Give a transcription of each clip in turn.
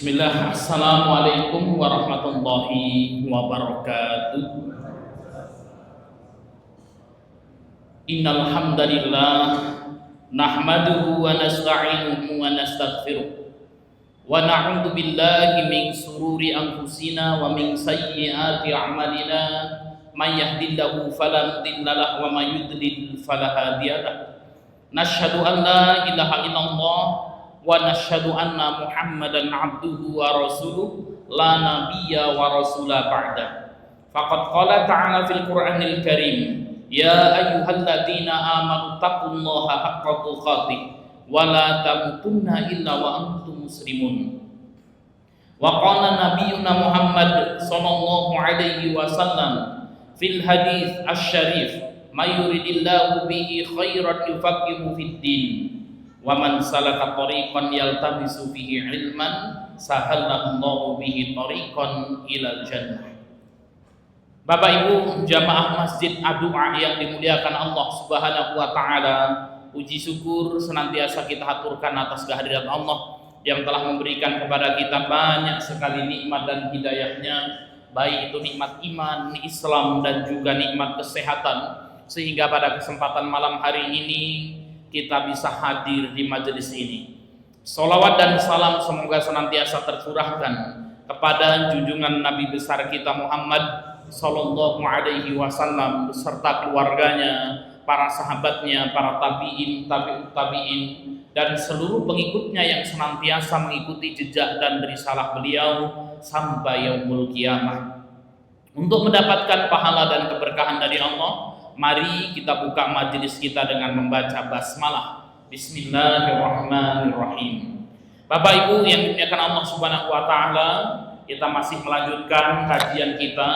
Bismillah, Assalamualaikum warahmatullahi wabarakatuh. Innal hamdalillah nahmaduhu wa nasta'inuhu wa nastaghfiruh wa na'udzu billahi min shururi anfusina wa min sayyiati a'malina may yahdihillahu fala mudilla lahu wa may yudlil fala hadiya lahu. Nasyhadu an la ilaha illallah wa nashhadu anna Muhammadan abduhu wa rasuluh la nabiyya wa rasula ba'da. Faqad qala ta'ala fil Qur'anil Karim, ya ayyuhalladzina amanu taqullaha haqqa tuqatih wa la tamutunna illa wa antum muslimun. Wa qala nabiyyuna Muhammad sallallahu alaihi wasallam fil hadits asy-syarif, may yuridillahu bihi khairan yufaqihu fid din. Wa man salaka tariqan yaltamisu fihi ilman sahalallahu bihi tariqan ilal jannah. Bapak Ibu jamaah Masjid Ad-Du'a yang dimuliakan Allah Subhanahu wa taala, puji syukur senantiasa kita haturkan atas kehadirat Allah yang telah memberikan kepada kita banyak sekali nikmat dan hidayahnya, baik itu nikmat iman, Islam, dan juga nikmat kesehatan, sehingga pada kesempatan malam hari ini kita bisa hadir di majelis ini. Salawat dan salam semoga senantiasa tercurahkan kepada junjungan Nabi besar kita Muhammad sallallahu alaihi wasallam beserta keluarganya, para sahabatnya, para tabi'in, tabi'ut tabi'in, dan seluruh pengikutnya yang senantiasa mengikuti jejak dan risalah beliau sampai yaumul qiyamah. Untuk mendapatkan pahala dan keberkahan dari Allah, mari kita buka majelis kita dengan membaca basmalah. Bismillahirrahmanirrahim. Bapak Ibu yang dimuliakan Allah Subhanahu wa taala, kita masih melanjutkan kajian kita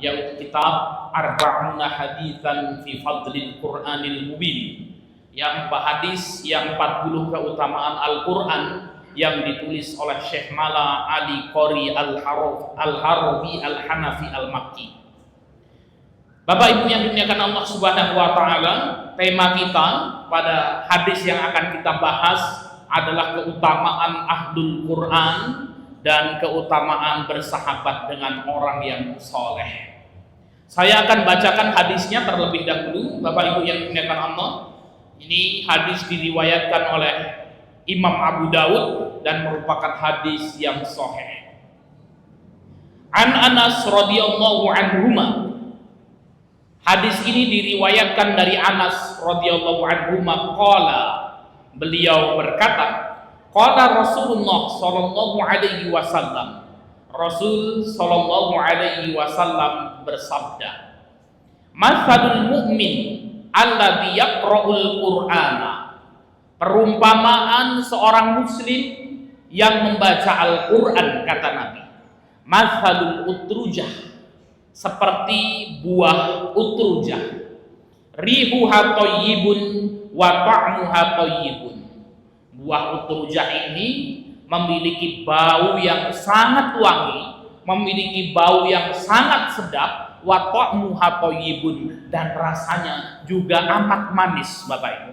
yaitu kitab Arba'una Haditsan fi Fadlil Qur'anil Mubin, yang hadis yang 40 keutamaan Al-Qur'an yang ditulis oleh Syekh Mala Ali Qori Al-Harawi Al-Hanafi Al-Makki. Bapak Ibu yang dimuliakan Allah Subhanahu wa taala, tema kita pada hadis yang akan kita bahas adalah keutamaan ahlul Quran dan keutamaan bersahabat dengan orang yang soleh. Saya akan bacakan hadisnya terlebih dahulu, Bapak Ibu yang dimuliakan Allah. Ini hadis diriwayatkan oleh Imam Abu Daud dan merupakan hadis yang sahih. An Anas radhiyallahu anhuma. Hadis ini diriwayatkan dari Anas radhiyallahu anhu qala, beliau berkata, qala Rasulullah sallallahu alaihi wasallam, Rasul sallallahu alaihi wasallam bersabda, masalul mu'min alladzi yaqra'ul qur'ana, perumpamaan seorang muslim yang membaca Al-Qur'an, kata Nabi, masalul utrujah, seperti buah utrujah, rihuha thayyibun wa ta'muha thayyibun. Buah utrujah ini memiliki bau yang sangat wangi, memiliki bau yang sangat sedap, wa ta'muha thayyibun, dan rasanya juga amat manis, Bapak Ibu.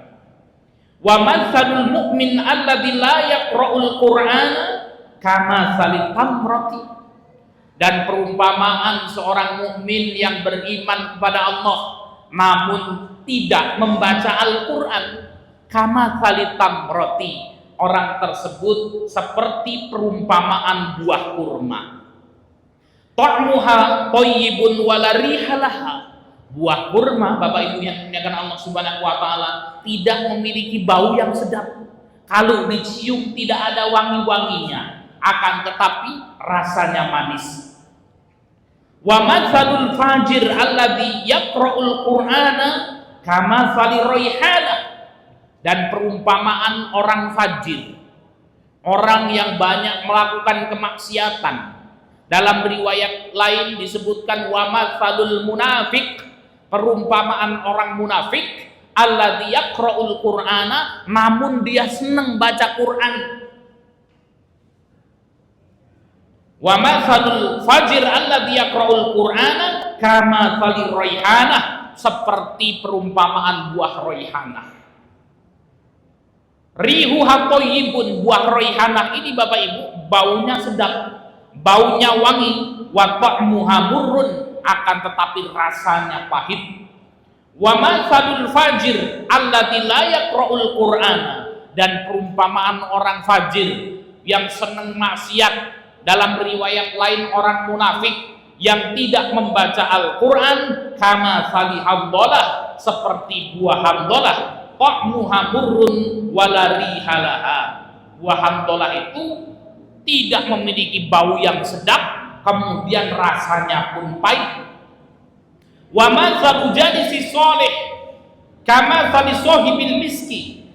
Wa matsalul mu'min alladzi la yaqra'ul qur'ana kama salit tamrati, dan perumpamaan seorang mukmin yang beriman kepada Allah namun tidak membaca Al-Qur'an, kama salitam roti, orang tersebut seperti perumpamaan buah kurma. Ta'muha thayyibun wala rihalaha, buah kurma, Bapak Ibu yang dimuliakan Allah Subhanahu wa taala, tidak memiliki bau yang sedap. Kalau dicium tidak ada wangi-wanginya, akan tetapi rasanya manis. Wa matsalul fajir alladzi yaqra'ul qur'ana kama sali raihana, dan perumpamaan orang fajir, orang yang banyak melakukan kemaksiatan. Dalam riwayat lain disebutkan wa matsalul munafik, perumpamaan orang munafik, alladzi yaqra'ul qur'ana, namun dia senang baca Quran. Wa matsalul fajir alladzi yaqra'ul qur'ana kama sali raihanah, seperti perumpamaan buah raihanah. Rihuha thayyibun, buah raihanah ini Bapak Ibu baunya sedap, baunya wangi, wa ta'muha murrun, akan tetapi rasanya pahit. Wa matsalul fajir alladzi la yaqra'ul qur'ana, dan perumpamaan orang fajir yang senang maksiat, dalam riwayat lain orang munafik yang tidak membaca Al-Quran, kama sali hamdolah, seperti buah hamdolah, ta'muha murrun wala rihalaha. Buah hamdolah itu tidak memiliki bau yang sedap, kemudian rasanya pun pahit. Wa matsalu jalisi sholih kama sali sahibil miski,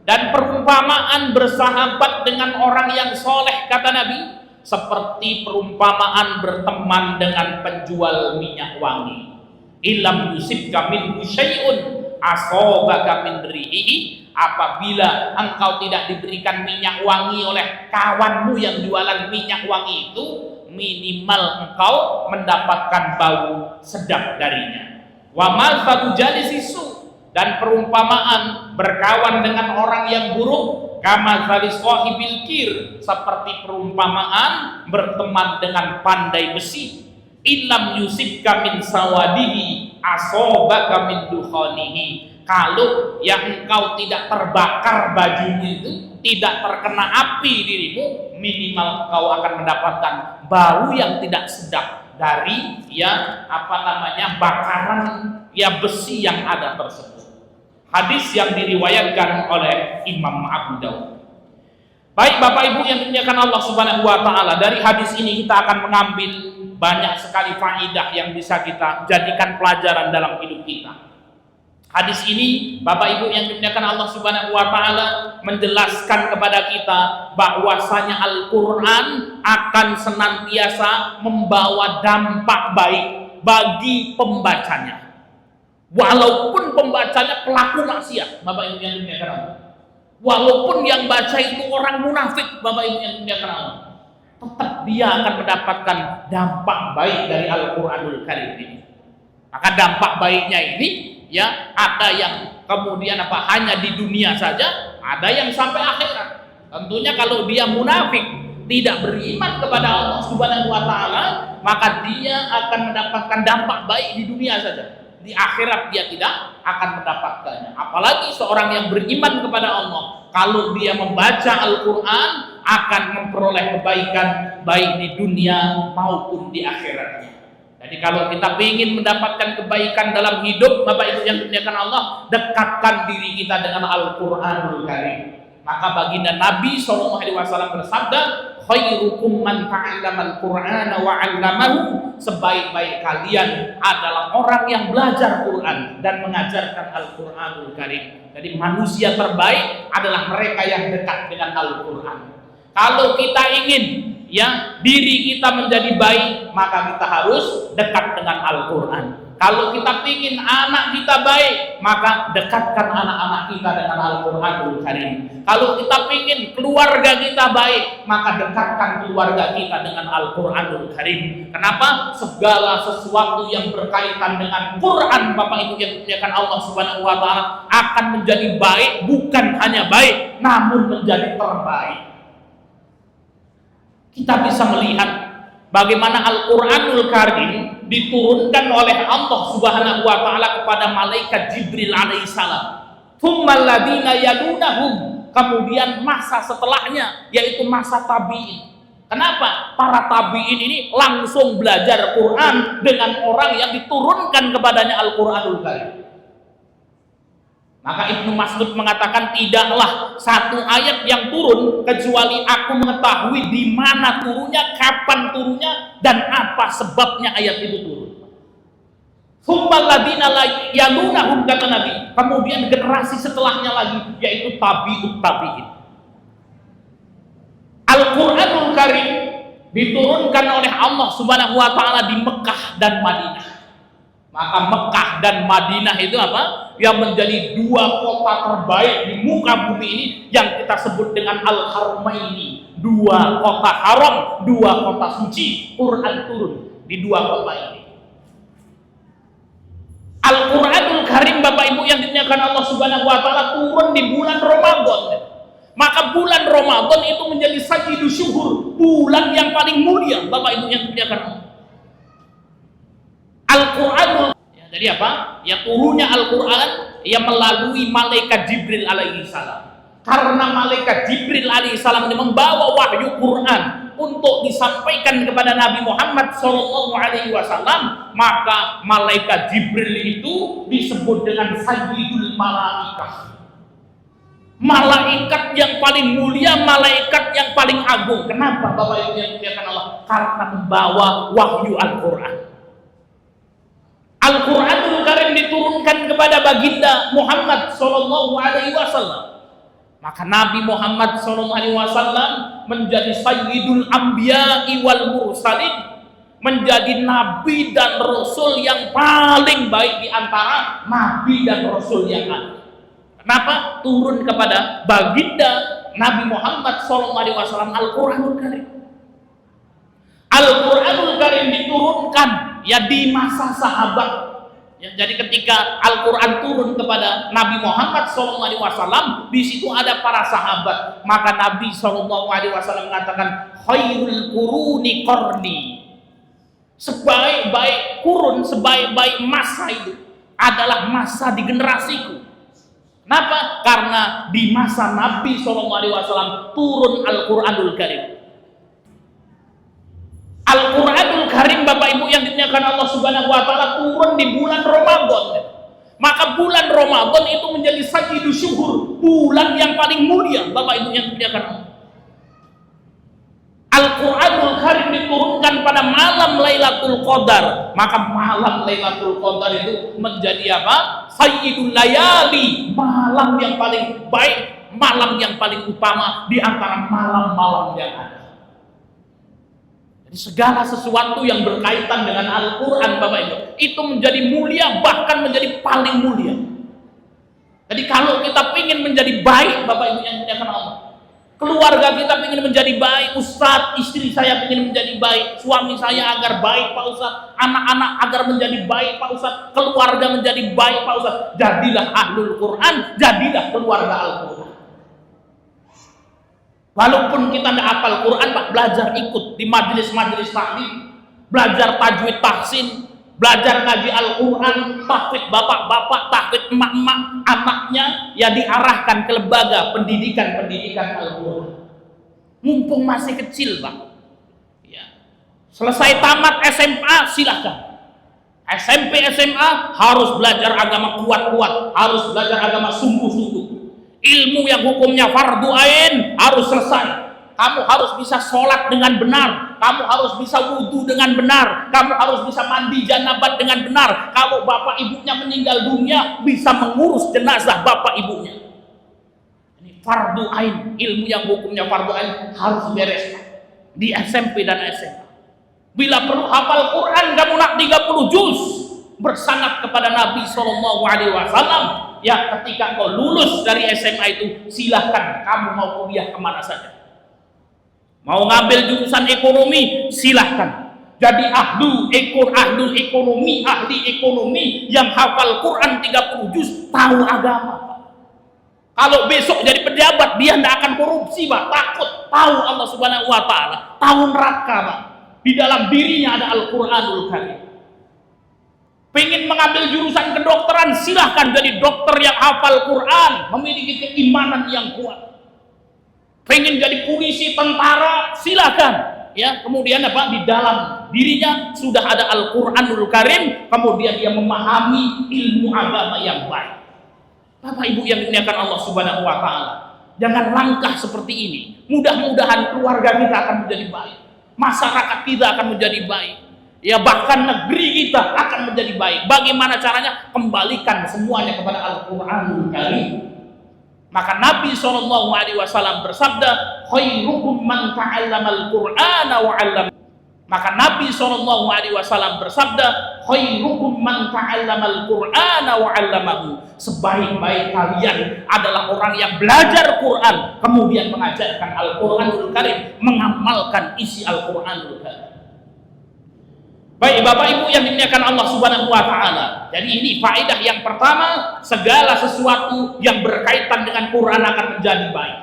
dan perumpamaan bersahabat dengan orang yang soleh, kata Nabi, seperti perumpamaan berteman dengan penjual minyak wangi. Ilam yusibka minhu syai'un asobaka min rihihi, apabila engkau tidak diberikan minyak wangi oleh kawanmu yang jualan minyak wangi itu, minimal engkau mendapatkan bau sedap darinya. Wa matsalu jalisi su, dan perumpamaan berkawan dengan orang yang buruk, kama dzali sahibil kir, seperti perumpamaan berteman dengan pandai besi. Illam yusibka min sawadihi asobaka min dukhanihi, kalau yang engkau tidak terbakar bajunya itu, tidak terkena api dirimu, minimal engkau akan mendapatkan bau yang tidak sedap dari bakaran besi yang ada tersebut. Hadis yang diriwayatkan oleh Imam Abu Daud. Baik Bapak Ibu yang dimuliakan Allah Subhanahu wa taala, dari hadis ini kita akan mengambil banyak sekali faedah yang bisa kita jadikan pelajaran dalam hidup kita. Hadis ini Bapak Ibu yang dimuliakan Allah Subhanahu wa taala menjelaskan kepada kita bahwasanya Al-Qur'an akan senantiasa membawa dampak baik bagi pembacanya. Walaupun pembacanya pelaku maksiat, Bapak Ibu yang dimuliakan Allah. Walaupun yang baca itu orang munafik, Bapak Ibu yang dimuliakan Allah, tetap dia akan mendapatkan dampak baik dari Al-Qur'anul Karim ini. Maka dampak baiknya ini ada yang kemudian hanya di dunia saja, ada yang sampai akhirat. Tentunya kalau dia munafik, tidak beriman kepada Allah Subhanahu wa taala, maka dia akan mendapatkan dampak baik di dunia saja. Di akhirat dia tidak akan mendapatkannya. Apalagi seorang yang beriman kepada Allah, kalau dia membaca Al-Quran, akan memperoleh kebaikan baik di dunia maupun di akhiratnya. Jadi kalau kita ingin mendapatkan kebaikan dalam hidup, Bapak Ibu yang dimuliakan Allah, dekatkan diri kita dengan Al-Quranul Karim. Maka baginda Nabi SAW bersabda, khairukum man ta'allama al-Qur'ana wa 'allamahu, sebaik-baik kalian adalah orang yang belajar Quran dan mengajarkan Al-Qur'anul Karim. Jadi manusia terbaik adalah mereka yang dekat dengan Al-Qur'an. Kalau kita ingin diri kita menjadi baik, maka kita harus dekat dengan Al-Qur'an. Kalau kita ingin anak kita baik, maka dekatkan anak-anak kita dengan Al-Qur'anul Karim. Kalau kita ingin keluarga kita baik, maka dekatkan keluarga kita dengan Al-Qur'anul Karim. Kenapa? Segala sesuatu yang berkaitan dengan Quran, Bapak Ibu yang dimuliakan Allah Subhanahu wa taala, akan menjadi baik, bukan hanya baik, namun menjadi terbaik. Kita bisa melihat bagaimana Al-Qur'anul Karim diturunkan oleh Allah Subhanahu wa taala kepada malaikat Jibril alaihissalam. Tsummal ladzina yalunahum, kemudian masa setelahnya yaitu masa tabi'in. Kenapa? Para tabi'in ini langsung belajar Quran dengan orang yang diturunkan kepadanya Al-Qur'anul Karim. Maka Ibnu Mas'ud mengatakan, tidaklah satu ayat yang turun kecuali aku mengetahui di mana turunnya, kapan turunnya, dan apa sebabnya ayat itu turun. Tsummal ladzina yalunahum, kata Nabi, kemudian generasi setelahnya lagi yaitu tabi'ut tabi'in. Al-Qur'anul Karim diturunkan oleh Allah Subhanahu wa taala di Mekah dan Madinah. Maka Mekah dan Madinah itu yang menjadi dua kota terbaik di muka bumi ini, yang kita sebut dengan Al-Haramaini, dua kota haram, dua kota suci. Quran turun di dua kota ini. Al-Quranul Karim, Bapak Ibu yang dimuliakan Allah Subhanahu wa taala, turun di bulan Ramadan. Maka bulan Ramadan itu menjadi sayyidus syuhur, bulan yang paling mulia, Bapak Ibu yang dimuliakan Allah. Al-Qur'anul, ya, jadi apa? Ya turunnya Al-Qur'an yang melalui malaikat Jibril alaihi salam. Karena malaikat Jibril alaihi salam ini membawa wahyu Quran untuk disampaikan kepada Nabi Muhammad sallallahu alaihi wasallam, maka malaikat Jibril itu disebut dengan sayyidul malaikah. Malaikat yang paling mulia, malaikat yang paling agung. Kenapa Bapak Ibu yang dimuliakan Allah? Karena membawa wahyu Al-Quran. Al-Quranul Karim diturunkan kepada baginda Muhammad sallallahu alaihi wasallam. Maka Nabi Muhammad sallallahu alaihi wasallam menjadi sayyidul anbiya'i wal mursalin, menjadi nabi dan rasul yang paling baik di antara nabi dan rasul yang ada. Kenapa? Turun kepada baginda Nabi Muhammad SAW Al-Quranul Karim. Al-Quranul Karim diturunkan ya di masa sahabat. Ya, jadi ketika Al-Quran turun kepada Nabi Muhammad SAW, di situ ada para sahabat. Maka Nabi SAW mengatakan, khairul quruni qarni. Sebaik-baik kurun, sebaik-baik masa itu adalah masa di generasiku. Kenapa? Karena di masa Nabi SAW turun Al-Quranul Karim. Al-Quranul Karim, Bapak Ibu yang dimuliakan Allah Subhanahu wa Ta'ala, turun di bulan Ramadan. Maka bulan Ramadan itu menjadi sayyidus syuhur, bulan yang paling mulia, Bapak Ibu yang dimuliakan Allah. Al-Quranul Karim diturunkan pada malam Lailatul Qadar. Maka malam Lailatul Qadar itu menjadi apa? Sayyidul layali, malam yang paling baik, malam yang paling utama di antara malam-malam yang ada. Jadi segala sesuatu yang berkaitan dengan Al-Quran, Bapak Ibu, itu menjadi mulia, bahkan menjadi paling mulia. Jadi kalau kita ingin menjadi baik, Bapak Ibu yang dimuliakan Allah, keluarga kita ingin menjadi baik, Ustadz, istri saya ingin menjadi baik, suami saya agar baik Pak Ustadz, anak-anak agar menjadi baik Pak Ustadz, keluarga menjadi baik Pak Ustadz. Jadilah ahlul Quran, jadilah keluarga Al-Quran. Walaupun kita tidak hafal Quran, Pak, belajar ikut di majelis-majelis taklim, belajar tajwid tahsin, belajar ngaji Al-Quran, tahfidz bapak-bapak, tahfidz emak-emak, anaknya ya diarahkan ke lembaga pendidikan Al-Quran. Mumpung masih kecil, Pak. Ya. Selesai tamat SMA, silahkan. SMP, SMA harus belajar agama kuat-kuat, harus belajar agama sungguh-sungguh. Ilmu yang hukumnya fardu ain harus selesai. Kamu harus bisa sholat dengan benar, kamu harus bisa wudhu dengan benar, kamu harus bisa mandi janabat dengan benar. Kalau bapak ibunya meninggal dunia, bisa mengurus jenazah bapak ibunya. Ini fardu ain, ilmu yang hukumnya fardu ain harus beres di SMP dan SMA. Bila perlu hafal Quran, kamu nak 30 juz bersanad kepada Nabi SAW. Ya, ketika kau lulus dari SMA itu, silahkan kamu mau kuliah kemana saja. Mau ngambil jurusan ekonomi, silahkan. Jadi ahli ekonomi yang hafal Quran 30 juz, tahu agama. Kalau besok jadi pejabat, dia tidak akan korupsi, Pak. Takut, tahu Allah Subhanahu wa Ta'ala, tahu neraka, Pak. Di dalam dirinya ada Al-Quranul Karim. Pengen mengambil jurusan kedokteran, silahkan jadi dokter yang hafal Quran, memiliki keimanan yang kuat. Pengen jadi polisi, tentara, silakan. Ya, kemudian apa? Di dalam dirinya sudah ada Al-Quranul Karim, kemudian dia memahami ilmu agama yang baik. Bapak Ibu yang dimuliakan Allah Subhanahu wa Ta'ala, jangan langkah seperti ini. Mudah-mudahan keluarga kita akan menjadi baik, masyarakat kita akan menjadi baik, ya bahkan negeri kita akan menjadi baik. Bagaimana caranya? Kembalikan semuanya kepada Al-Quranul Karim. Maka Nabi SAW bersabda, khairukum man ta'allamal Qur'ana wa 'allama. Maka Nabi SAW bersabda, khairukum man ta'allamal Qur'ana wa 'allamahu. Sebaik-baik kalian adalah orang yang belajar Quran, kemudian mengajarkan Al-Quranul Karim, mengamalkan isi Al-Quranul Karim. Baik Bapak Ibu yang dimuliakan Allah Subhanahu wa Ta'ala. Jadi ini faedah yang pertama, segala sesuatu yang berkaitan dengan Quran akan menjadi baik.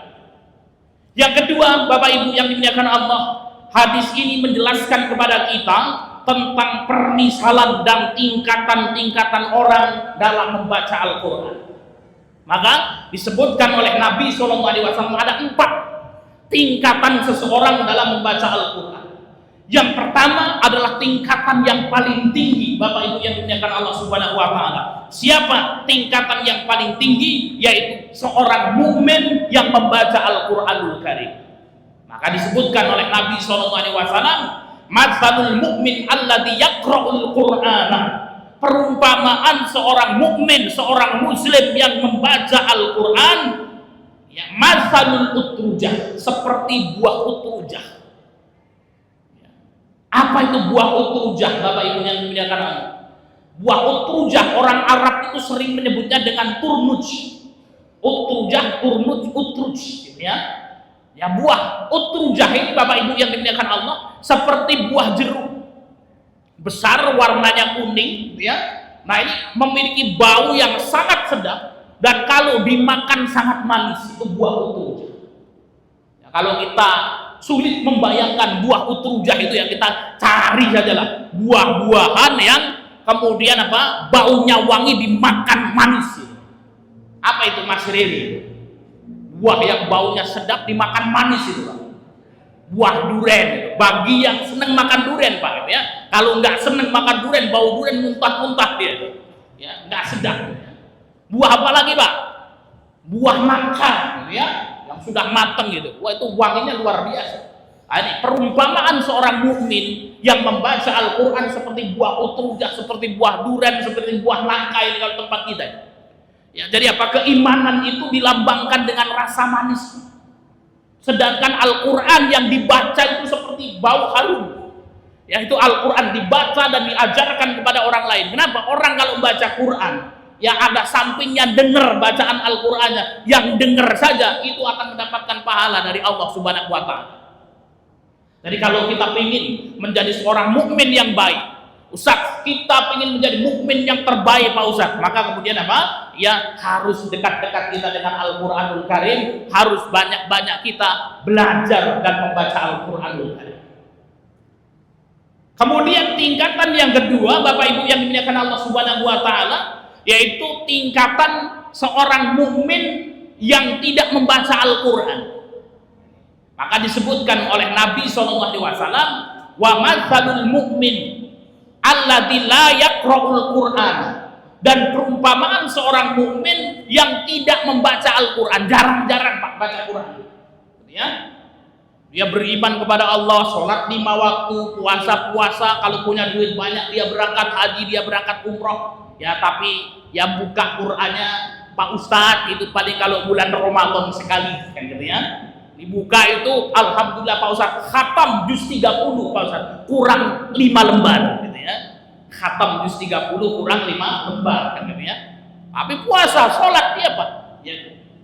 Yang kedua, Bapak Ibu yang dimuliakan Allah, hadis ini menjelaskan kepada kita tentang permisalan dan tingkatan-tingkatan orang dalam membaca Al-Quran. Maka disebutkan oleh Nabi SAW ada 4 tingkatan seseorang dalam membaca Al-Quran. Yang pertama adalah tingkatan yang paling tinggi, Bapak Ibu yang dimuliakan Allah Subhanahu wa taala. Siapa tingkatan yang paling tinggi? Yaitu seorang mukmin yang membaca Al-Qur'anul Karim. Maka disebutkan oleh Nabi SAW, "Matsalul mu'min alladzi yaqra'ul Qur'ana." Perumpamaan seorang mukmin, seorang muslim yang membaca Al-Qur'an, ya, matsalul utrujah, seperti buah utrujah. Apa itu buah utrujah, Bapak Ibu yang dimuliakan Allah? Buah utrujah, orang Arab itu sering menyebutnya dengan turnuj. Utrujah, turnuj, utruj, ya. Ya, buah utrujah ini, Bapak Ibu yang dimuliakan Allah, seperti buah jeruk. Besar, warnanya kuning, ya. Nah, ini memiliki bau yang sangat sedap dan kalau dimakan sangat manis. Itu buah utrujah. Ya, kalau kita sulit membayangkan buah utrujah itu, yang kita cari sajalah buah-buahan yang kemudian baunya wangi, dimakan manis. Apa itu, Mas Riri? Buah yang baunya sedap dimakan manis itu, Pak. Buah duren. Bagi yang senang makan duren, Pak, ya. Kalau nggak senang makan duren, bau duren muntah-muntah dia, ya, nggak sedap. Buah apa lagi, Pak? Buah nangka, ya, yang sudah matang gitu. Wah, itu wanginya luar biasa. Nah, ini perumpamaan seorang mukmin yang membaca Al-Quran seperti buah utrujah, seperti buah duren, seperti buah nangka ini kalau tempat kita. Ya, jadi apa? Keimanan itu dilambangkan dengan rasa manis. Sedangkan Al-Quran yang dibaca itu seperti bau harum. Ya, itu Al-Quran dibaca dan diajarkan kepada orang lain. Kenapa? Orang kalau membaca Quran, yang ada sampingnya dengar bacaan Al-Qur'annya, yang dengar saja itu akan mendapatkan pahala dari Allah Subhanahu wa taala. Jadi kalau kita ingin menjadi seorang mukmin yang baik, Ustaz, kita ingin menjadi mukmin yang terbaik, Pak Ustaz, maka kemudian apa? Ya, harus dekat-dekat kita dengan Al-Qur'anul Karim, harus banyak-banyak kita belajar dan membaca Al-Qur'anul Karim. Kemudian tingkatan yang kedua, Bapak Ibu yang dimuliakan Allah Subhanahu wa taala, yaitu tingkatan seorang mukmin yang tidak membaca Al-Qur'an. Maka disebutkan oleh Nabi SAW, wa matsalul mu'min alladzi la yaqra'ul Qur'an, dan perumpamaan seorang mukmin yang tidak membaca Al-Qur'an, jarang-jarang Pak baca Quran. Ya. Dia beriman kepada Allah, sholat 5 waktu, puasa, kalau punya duit banyak dia berangkat haji, dia berangkat umroh. Ya, tapi yang buka Qur'annya Pak Ustadz itu paling kalau bulan Ramadan sekali, kan gitu ya. Dibuka itu alhamdulillah Pak Ustadz khatam juz 30 Pak Ustadz, kurang 5 lembar gitu ya. Khatam juz 30 kurang 5 lembar, kan gitu ya. Tapi puasa, sholat dia Pak. Ya.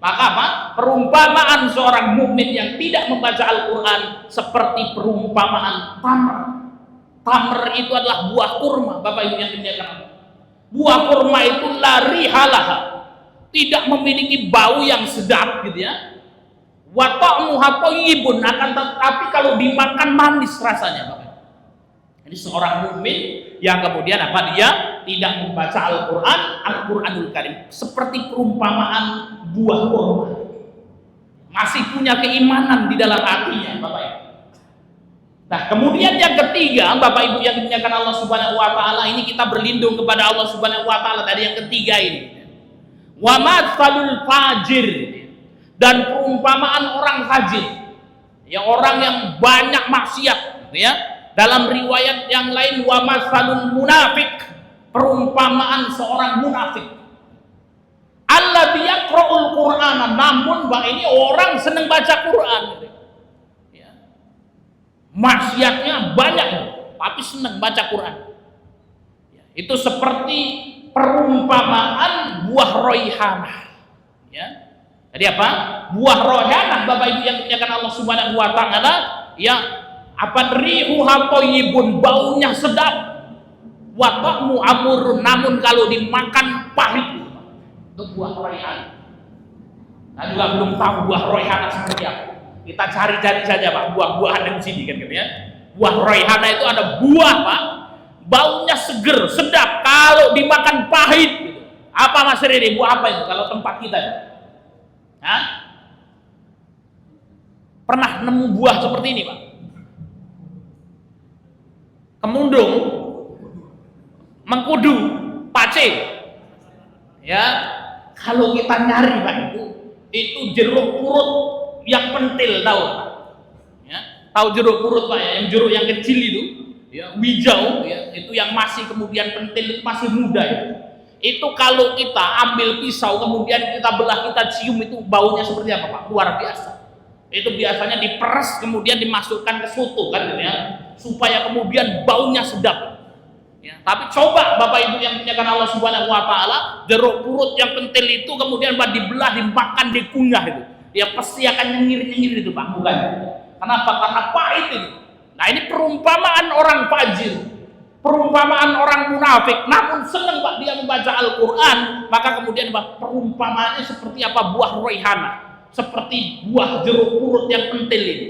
Maka apa? Perumpamaan seorang mukmin yang tidak membaca Al-Qur'an seperti perumpamaan tamr. Tamr itu adalah buah kurma, Bapak Ibu yang dimuliakan Allah. Buah kurma itu la rihalaha, tidak memiliki bau yang sedap gitu ya. Wa ta'muha thayyibun, akan tetapi kalau dimakan manis rasanya, Bapak. Ini seorang mukmin yang kemudian apa? Dia tidak membaca Al-Qur'an, Al-Qur'anul Karim, seperti perumpamaan buah kurma. Masih punya keimanan di dalam hatinya, Bapak Ibu. Nah, kemudian yang ketiga, Bapak Ibu yang dimuliakan Allah Subhanahu wa taala, ini kita berlindung kepada Allah Subhanahu wa taala dari yang ketiga ini. Wa matsalul fajir, dan perumpamaan orang fajir. Ya, orang yang banyak maksiat, gitu ya. Dalam riwayat yang lain wa matsalul munafik, perumpamaan seorang munafik. Alladzi yaqra'ul Qur'ana, namun Pak ini orang senang baca Quran. Gitu. Maksiatnya banyak, tapi senang baca Quran. Itu seperti perumpamaan buah roihanah. Ya. Jadi apa? Buah roihanah, Bapak Ibu yang dimuliakan Allah Subhanahu wa taala, ya, apa rihuha thayyibun, baunya sedap. Wa ta'mu amurun, namun kalau dimakan pahit. Itu buah roihanah. Nah, juga belum tahu buah roihanah seperti apa. Kita cari-cari saja Pak buah-buahan di sini kan gitu ya. Buah raihana itu ada buah Pak, baunya seger, sedap. Kalau dimakan pahit gitu. Apa Mas Riri? Buah apa itu kalau tempat kita? Hah? Pernah nemu buah seperti ini Pak? Kemundung, mengkudu, pace. Ya, kalau kita nyari Pak itu jeruk purut yang pentil, tahu Pak? Ya, tahu jeruk purut Pak ya, yang jeruk yang kecil itu, ya, hijau ya, itu yang masih kemudian pentil, itu masih muda ya. Itu kalau kita ambil pisau kemudian kita belah, kita cium, itu baunya seperti apa Pak? Luar biasa. Itu biasanya diperes kemudian dimasukkan ke soto kan gitu ya, supaya kemudian baunya sedap. Ya, tapi coba Bapak Ibu yang punya Allah Subhanahu wa taala, jeruk purut yang pentil itu kemudian dibelah, dimakan, dikunyah itu. Ya pasti akan nyengir-nyengir itu Pak, bukan? Kenapa? Karena pahit itu. Nah, ini perumpamaan orang fajir, perumpamaan orang munafik, namun senang Pak dia membaca Al-Qur'an, maka kemudian Pak perumpamaannya seperti apa? Buah raihana, seperti buah jeruk purut yang pentil ini.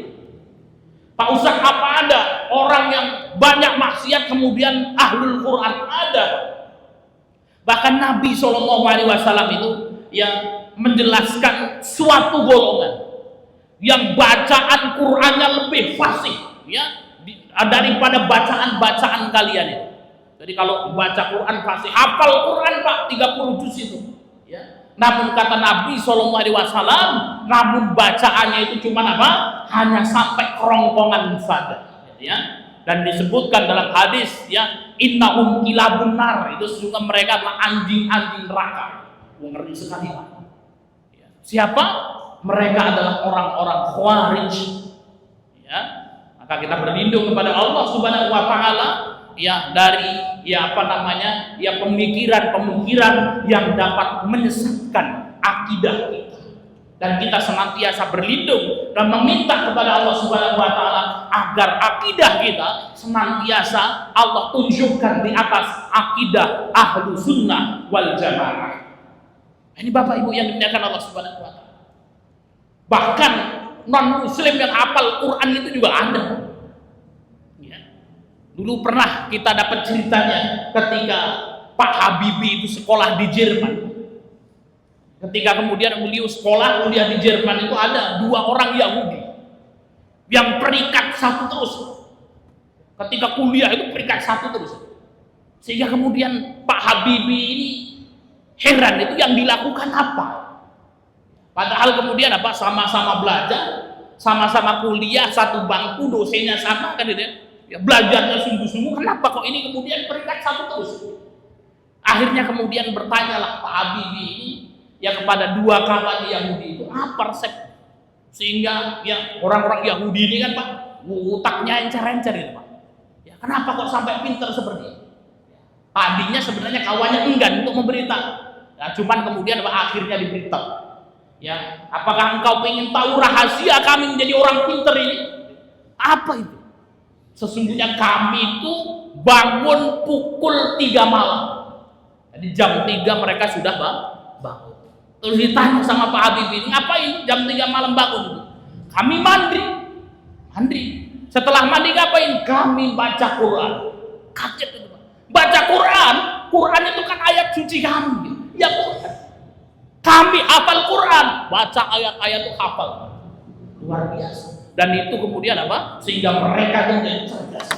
Pak Ustaz, apa ada orang yang banyak maksiat kemudian ahlul Quran? Ada. Bahkan Nabi SAW itu yang menjelaskan suatu golongan yang bacaan Qurannya lebih fasih ya daripada bacaan-bacaan kalian itu. Jadi kalau baca Quran fasih, hafal Quran Pak 30 juz itu ya. Namun kata Nabi SAW, namun bacaannya itu cuma apa? Hanya sampai kerongkongan saja, ya. Dan disebutkan dalam hadis, ya, innahum kilabun nar, itu sesungguhnya mereka adalah anjing-anjing neraka. Ngeri sekali Pak. Ya. Siapa? Mereka adalah orang-orang khawarij. Ya. Maka kita berlindung kepada Allah Subhanahu wa taala ya dari ya apa namanya ya pemikiran-pemikiran yang dapat menyesatkan akidah kita, dan kita senantiasa berlindung dan meminta kepada Allah Subhanahu wa taala agar akidah kita senantiasa Allah tunjukkan di atas akidah ahlu sunnah wal jamaah. Ini Bapak Ibu yang dimuliakan Allah Subhanahu wa taala. Bahkan non muslim yang hafal Quran itu juga ada. Dulu pernah kita dapat ceritanya ketika Pak Habibie itu sekolah di Jerman. Ketika kemudian beliau sekolah kuliah di Jerman, itu ada 2 orang Yahudi yang perikat satu terus. Ketika kuliah itu perikat satu terus. Sehingga kemudian Pak Habibie ini heran, itu yang dilakukan apa? Padahal kemudian apa? Sama-sama belajar, sama-sama kuliah, satu bangku, dosennya sama kan gitu ya. Ya, belajarnya sungguh-sungguh, kenapa kok ini kemudian perikat satu terus? Akhirnya kemudian bertanyalah Pak Habibie ini ya kepada 2 kawan Yahudi itu, apa resep sehingga ya orang-orang Yahudi ini kan Pak otaknya encer-encer gitu Pak. Ya, kenapa kok sampai pinter seperti ini? Tadinya sebenarnya kawannya enggan untuk memberitahu. Ya, cuman kemudian Pak akhirnya diberitahu. Ya, apakah engkau ingin tahu rahasia kami menjadi orang pinter ini? Apa itu? Sesungguhnya kami itu bangun pukul 3 malam. Jadi jam 3 mereka sudah bangun. Terus ditanya sama Pak Habibie, ngapain jam 3 malam bangun? Kami mandi. Setelah mandi ngapain? Kami baca Quran. Kaget itu Pak. Baca Quran? Quran itu kan ayat suci kami. Ya Quran. Kami hafal Quran. Baca ayat-ayat itu hafal. Luar biasa. Dan itu kemudian apa? Sehingga mereka menjadi cerdas.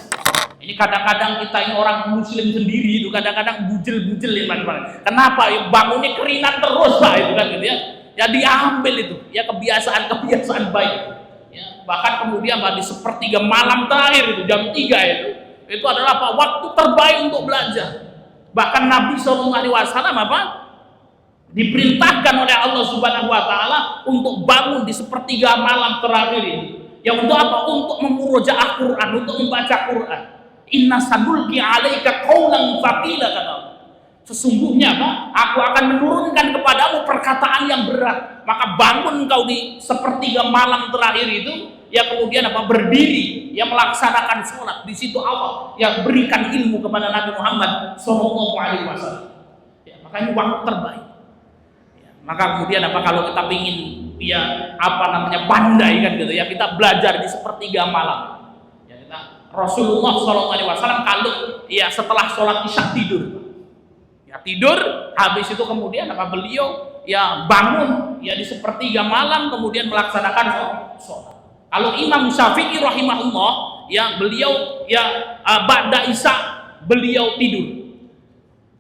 Ini kadang-kadang kita ini orang muslim sendiri itu kadang-kadang bujel-bujel ya Pak. Kenapa? Ya, bangunnya keringat terus Pak itu kan gitu ya. Ya diambil itu, ya kebiasaan baik. Ya, bahkan kemudian Pak di sepertiga malam terakhir itu jam 3 itu adalah apa? Waktu terbaik untuk belajar. Bahkan Nabi SAW apa? Diperintahkan oleh Allah Subhanahu wa taala untuk bangun di sepertiga malam terakhir ini. Ya untuk apa? Untuk memurojaah Quran, untuk membaca Quran. Inna sanulqi 'alaika qaulan tsaqila kata Allah. Sesungguhnya Pak, aku akan menurunkan kepadamu perkataan yang berat. Maka bangun engkau di sepertiga malam terakhir itu, ya kemudian apa? Berdiri, ya melaksanakan sholat. Di situ Allah yang berikan ilmu kepada Nabi Muhammad SAW. Ya, maka ini waktu terbaik. Ya, maka kemudian apa? Kalau kita ingin ya pandai kan gitu ya, kita belajar di sepertiga malam. Ya, Rasulullah SAW kalau ya setelah sholat isya tidur. Ya tidur, habis itu kemudian beliau ya bangun ya di sepertiga malam kemudian melaksanakan sholat. Kalau Imam Syafi'i rahimahullah ya beliau ya ba'da isya beliau tidur.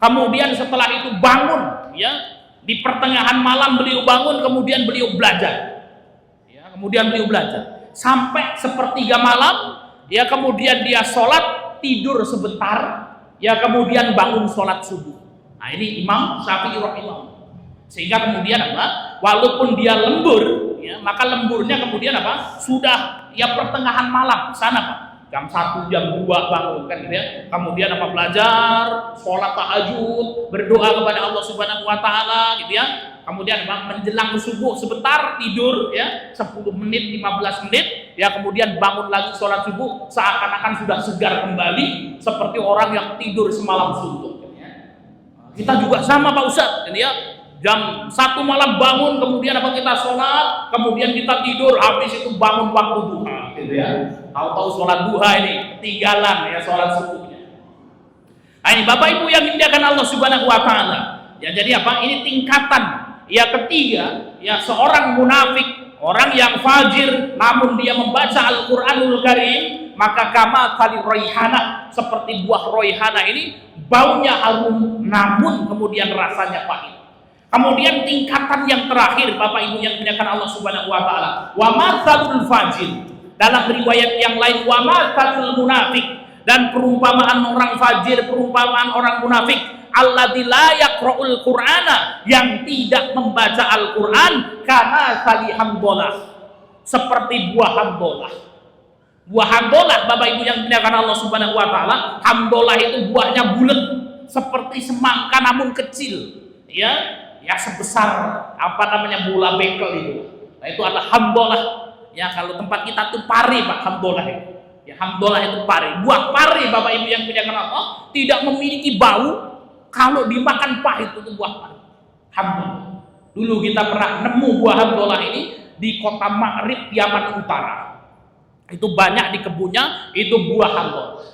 Kemudian setelah itu bangun ya di pertengahan malam beliau bangun kemudian beliau belajar. Ya, kemudian beliau belajar sampai sepertiga malam ya kemudian dia sholat tidur sebentar ya kemudian bangun sholat subuh. Nah ini Imam Syafi'i rahimahullah. Sehingga kemudian walaupun dia lembur, ya, maka lemburnya kemudian sudah ya pertengahan malam sana jam 1, jam 2 bangun kan gitu ya. Kemudian belajar, sholat tahajud, berdoa kepada Allah Subhanahu wa taala gitu ya. Kemudian menjelang subuh sebentar tidur ya 10 menit, 15 menit ya kemudian bangun lagi sholat subuh seakan-akan sudah segar kembali seperti orang yang tidur semalam suntuk. Kita juga sama Pak Ustadz, ya. Jam 1 malam bangun, kemudian kita sholat, kemudian kita tidur, habis itu bangun waktu duha, gitu ya. Tahu-tahu sholat duha ini ketinggalan ya sholat subuhnya. Nah ini Bapak Ibu yang dimuliakan Allah Subhanahu Wa Taala. Ya jadi Ini tingkatan ya ketiga, ya seorang munafik, orang yang fajir, namun dia membaca Al-Quranul Karim, maka kama kali roihana, seperti buah roihana ini baunya harum namun kemudian rasanya pahit. Kemudian tingkatan yang terakhir Bapak Ibu yang dimuliakan Allah Subhanahu wa taala, wa matsalul fajir. Dalam riwayat yang lain wa matsalul munafik, dan perumpamaan orang fajir, perumpamaan orang munafik, alladzi la yaqra'ul qur'ana, yang tidak membaca Al-Qur'an, kana kali hamdolah, seperti buah hamdolah. Buah hamdolah Bapak Ibu yang dimuliakan Allah Subhanahu wa taala, hamdolah itu buahnya bulat seperti semangka namun kecil. Ya sebesar bola bekel itu. Nah itu adalah hamdolah. Ya kalau tempat kita tuh pari Pak, hamdolah itu. Ya hamdolah itu pari. Buah pari Bapak Ibu yang dimuliakan Allah tidak memiliki bau, kalau dimakan pahit itu buah pari. Hamdolah. Dulu kita pernah nemu buah hamdolah ini di kota Maghrib Yaman Utara. Itu banyak di kebunnya, itu buah hamdolah.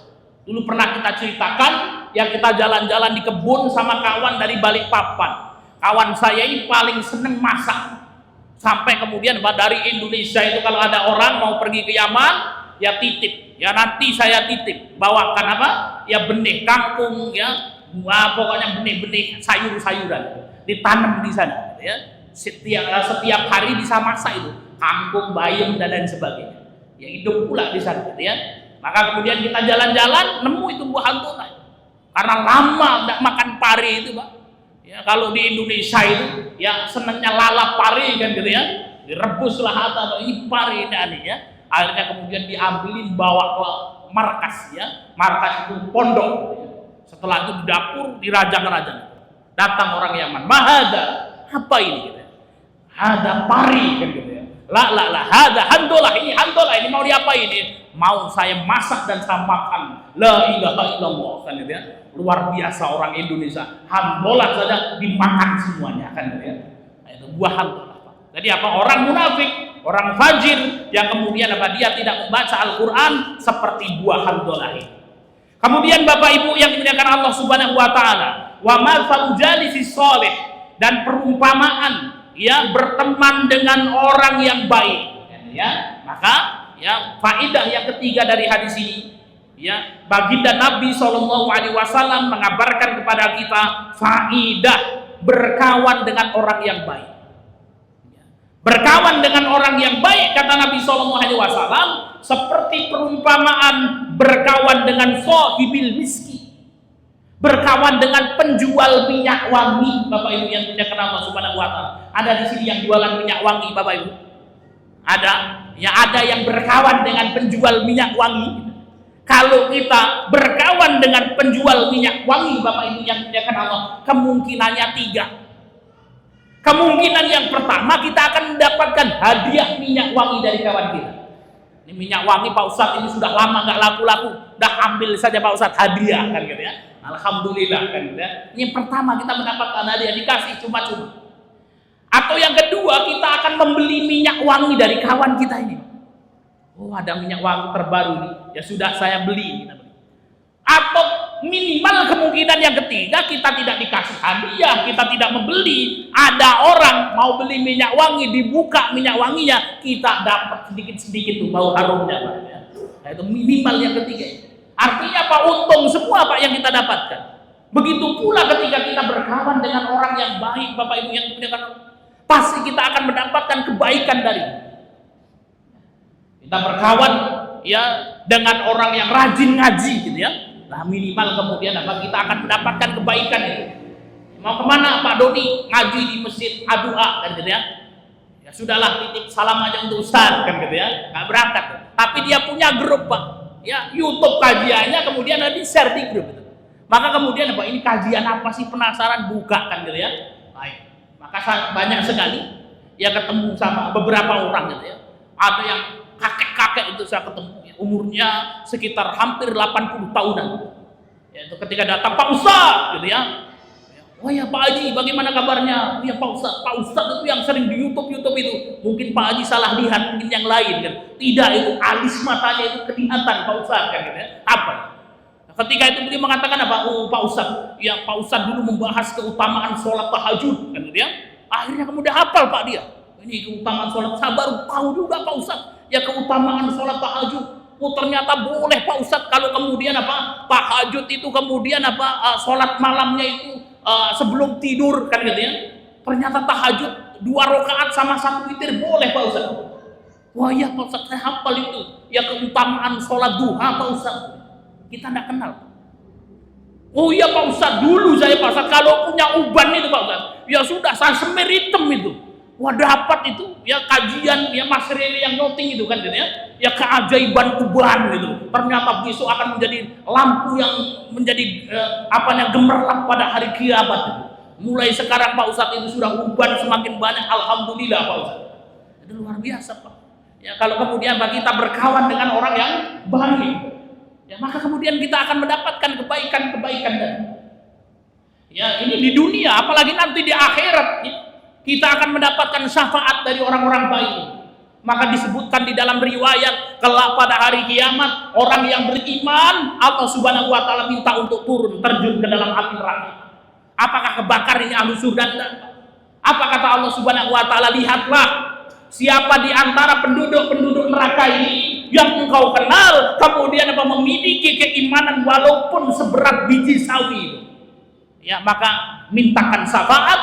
Dulu pernah kita ceritakan, ya kita jalan-jalan di kebun sama kawan dari Balikpapan. Kawan saya ini paling seneng masak. Sampai kemudian dari Indonesia itu kalau ada orang mau pergi ke Yaman, ya titip. Ya nanti saya titip, bawakan ya benih kangkung, ya pokoknya benih-benih sayur-sayuran ditanam di sana. Ya setiap hari bisa masak itu kangkung, bayam dan lain sebagainya. Ya hidup pula di sana, ya. Maka kemudian kita jalan-jalan nemu itu buah hamdolah. Karena lama tidak makan pari itu, Pak. Ya kalau di Indonesia itu ya senangnya lalap pari kan gitu ya. Direbuslah atau ini pari ini aneh ya. Akhirnya kemudian diambilin bawa ke markas ya. Markas itu pondok. Setelah itu di dapur dirajang-rajang. Datang orang Yaman, "Mahada, apa ini?" gitu. "Ada pari," kan gitu ya. La, hada hamdolah, ini hamdolah, ini mau diapain ini? Mau saya masak dan saya makan. La ilaha illallah, kan gitu ya. Luar biasa orang Indonesia. Hamdolah saja dimakan semuanya, kan gitu ya. Nah, itu buah hamdolah. Jadi orang munafik, orang fajir yang kemudian dia tidak membaca Al-Qur'an seperti buah hamdolah ini. Kemudian Bapak Ibu yang dimuliakan Allah Subhanahu wa taala, wa matsalu jalisi shalih, dan perumpamaan ya berteman dengan orang yang baik, ya. Maka ya faedah yang ketiga dari hadis ini, ya baginda Nabi SAW mengabarkan kepada kita faedah berkawan dengan orang yang baik. Berkawan dengan orang yang baik, kata Nabi SAW, seperti perumpamaan berkawan dengan sahibil miski, berkawan dengan penjual minyak wangi. Bapak Ibu yang dimuliakan Allah Subhanahu wa taala, ada di sini yang jualan minyak wangi Bapak Ibu? Ada? Ya ada yang berkawan dengan penjual minyak wangi. Kalau kita berkawan dengan penjual minyak wangi Bapak Ibu yang dimuliakan Allah, kemungkinannya 3. Kemungkinan yang pertama, kita akan mendapatkan hadiah minyak wangi dari kawan kita. Ini minyak wangi Pak Ustadz ini sudah lama nggak laku-laku, dah ambil saja Pak Ustadz, hadiah kan gitu ya. Alhamdulillah kan gitu ya. Ini yang pertama kita mendapatkan hadiah, dikasih cuma-cuma. Atau yang kedua, kita akan membeli minyak wangi dari kawan kita ini. Oh, ada minyak wangi terbaru nih, ya sudah saya beli. Atau minimal kemungkinan yang ketiga, kita tidak dikasih hadiah, kita tidak membeli. Ada orang mau beli minyak wangi, dibuka minyak wanginya, kita dapat sedikit-sedikit tuh bau harumnya, Pak. Nah, itu minimal yang ketiga. Artinya Pak, untung semua Pak yang kita dapatkan. Begitu pula ketika kita berkawan dengan orang yang baik, Bapak Ibu yang dimuliakan Allah, pasti kita akan mendapatkan kebaikan dari kita berkawan ya dengan orang yang rajin ngaji gitu ya. Nah, minimal kemudian apa, kita akan mendapatkan kebaikan itu. Mau kemana Pak Doni? Ngaji di masjid A2A kan gitu ya. Ya sudahlah, titip salam aja untuk Ustaz kan gitu ya. Nggak berangkat. Tapi dia punya grup Pak. Ya, YouTube kajiannya kemudian di share di grup itu. Maka kemudian apa, ini kajian apa sih, penasaran, buka kan gitu ya. Baik. Maka banyak sekali ya ketemu sama beberapa orang gitu ya. Ada yang kakek-kakek itu saya ketemu, umurnya sekitar hampir 80 tahunan. Ya, itu ketika datang, Pak Ustaz gitu ya. Oh ya Pak Haji, bagaimana kabarnya? Ya Pak Ustaz itu yang sering di YouTube itu. Mungkin Pak Haji salah lihat, mungkin yang lain kan. Tidak, itu alis matanya itu kelihatan Pak Ustaz kan gitu ya. Apa? Ketika itu dia mengatakan apa? Oh Pak Ustaz, ya Pak Ustaz dulu membahas keutamaan sholat tahajud kan gitu ya. Akhirnya kemudian hafal Pak dia. Ini keutamaan sholat, saya baru tahu juga Pak Ustaz. Ya keutamaan sholat tahajud. Oh ternyata boleh Pak Ustaz kalau kemudian apa? Tahajud itu kemudian apa? Sholat malamnya itu sebelum tidur kan gitu ya. Ternyata tahajud 2 rakaat sama 1 witir boleh Pak Ustaz. Wah ya Pak Ustaz, saya hafal itu. Ya keutamaan sholat duha Pak Ustaz. Kita tidak kenal. Oh iya Pak Ustaz, dulu saya Pak Ustaz kalau punya uban itu Pak Ustaz, ya sudah saya semir hitam itu. Wah dapat itu, ya kajian, ya Mas Rere yang noting itu kan gitu ya. Ya keajaiban uban gitu. Ternyata besok akan menjadi lampu yang menjadi gemerlap pada hari kiamat itu. Mulai sekarang Pak Ustaz itu sudah uban semakin banyak, alhamdulillah Pak Ustaz. Itu luar biasa Pak. Ya kalau kemudian kita berkawan dengan orang yang baik, ya maka kemudian kita akan mendapatkan kebaikan-kebaikan dan ya ini di dunia, apalagi nanti di akhirat ya, kita akan mendapatkan syafaat dari orang-orang baik. Maka disebutkan di dalam riwayat kelak pada hari kiamat, orang yang beriman Allah Subhanahu wa taala minta untuk turun terjun ke dalam api neraka. Apakah kebakar ini ahlu surga? Apa kata Allah Subhanahu wa taala? Lihatlah siapa di antara penduduk-penduduk neraka ini yang engkau kenal kemudian memiliki keimanan walaupun seberat biji sawi, ya maka mintakan syafaat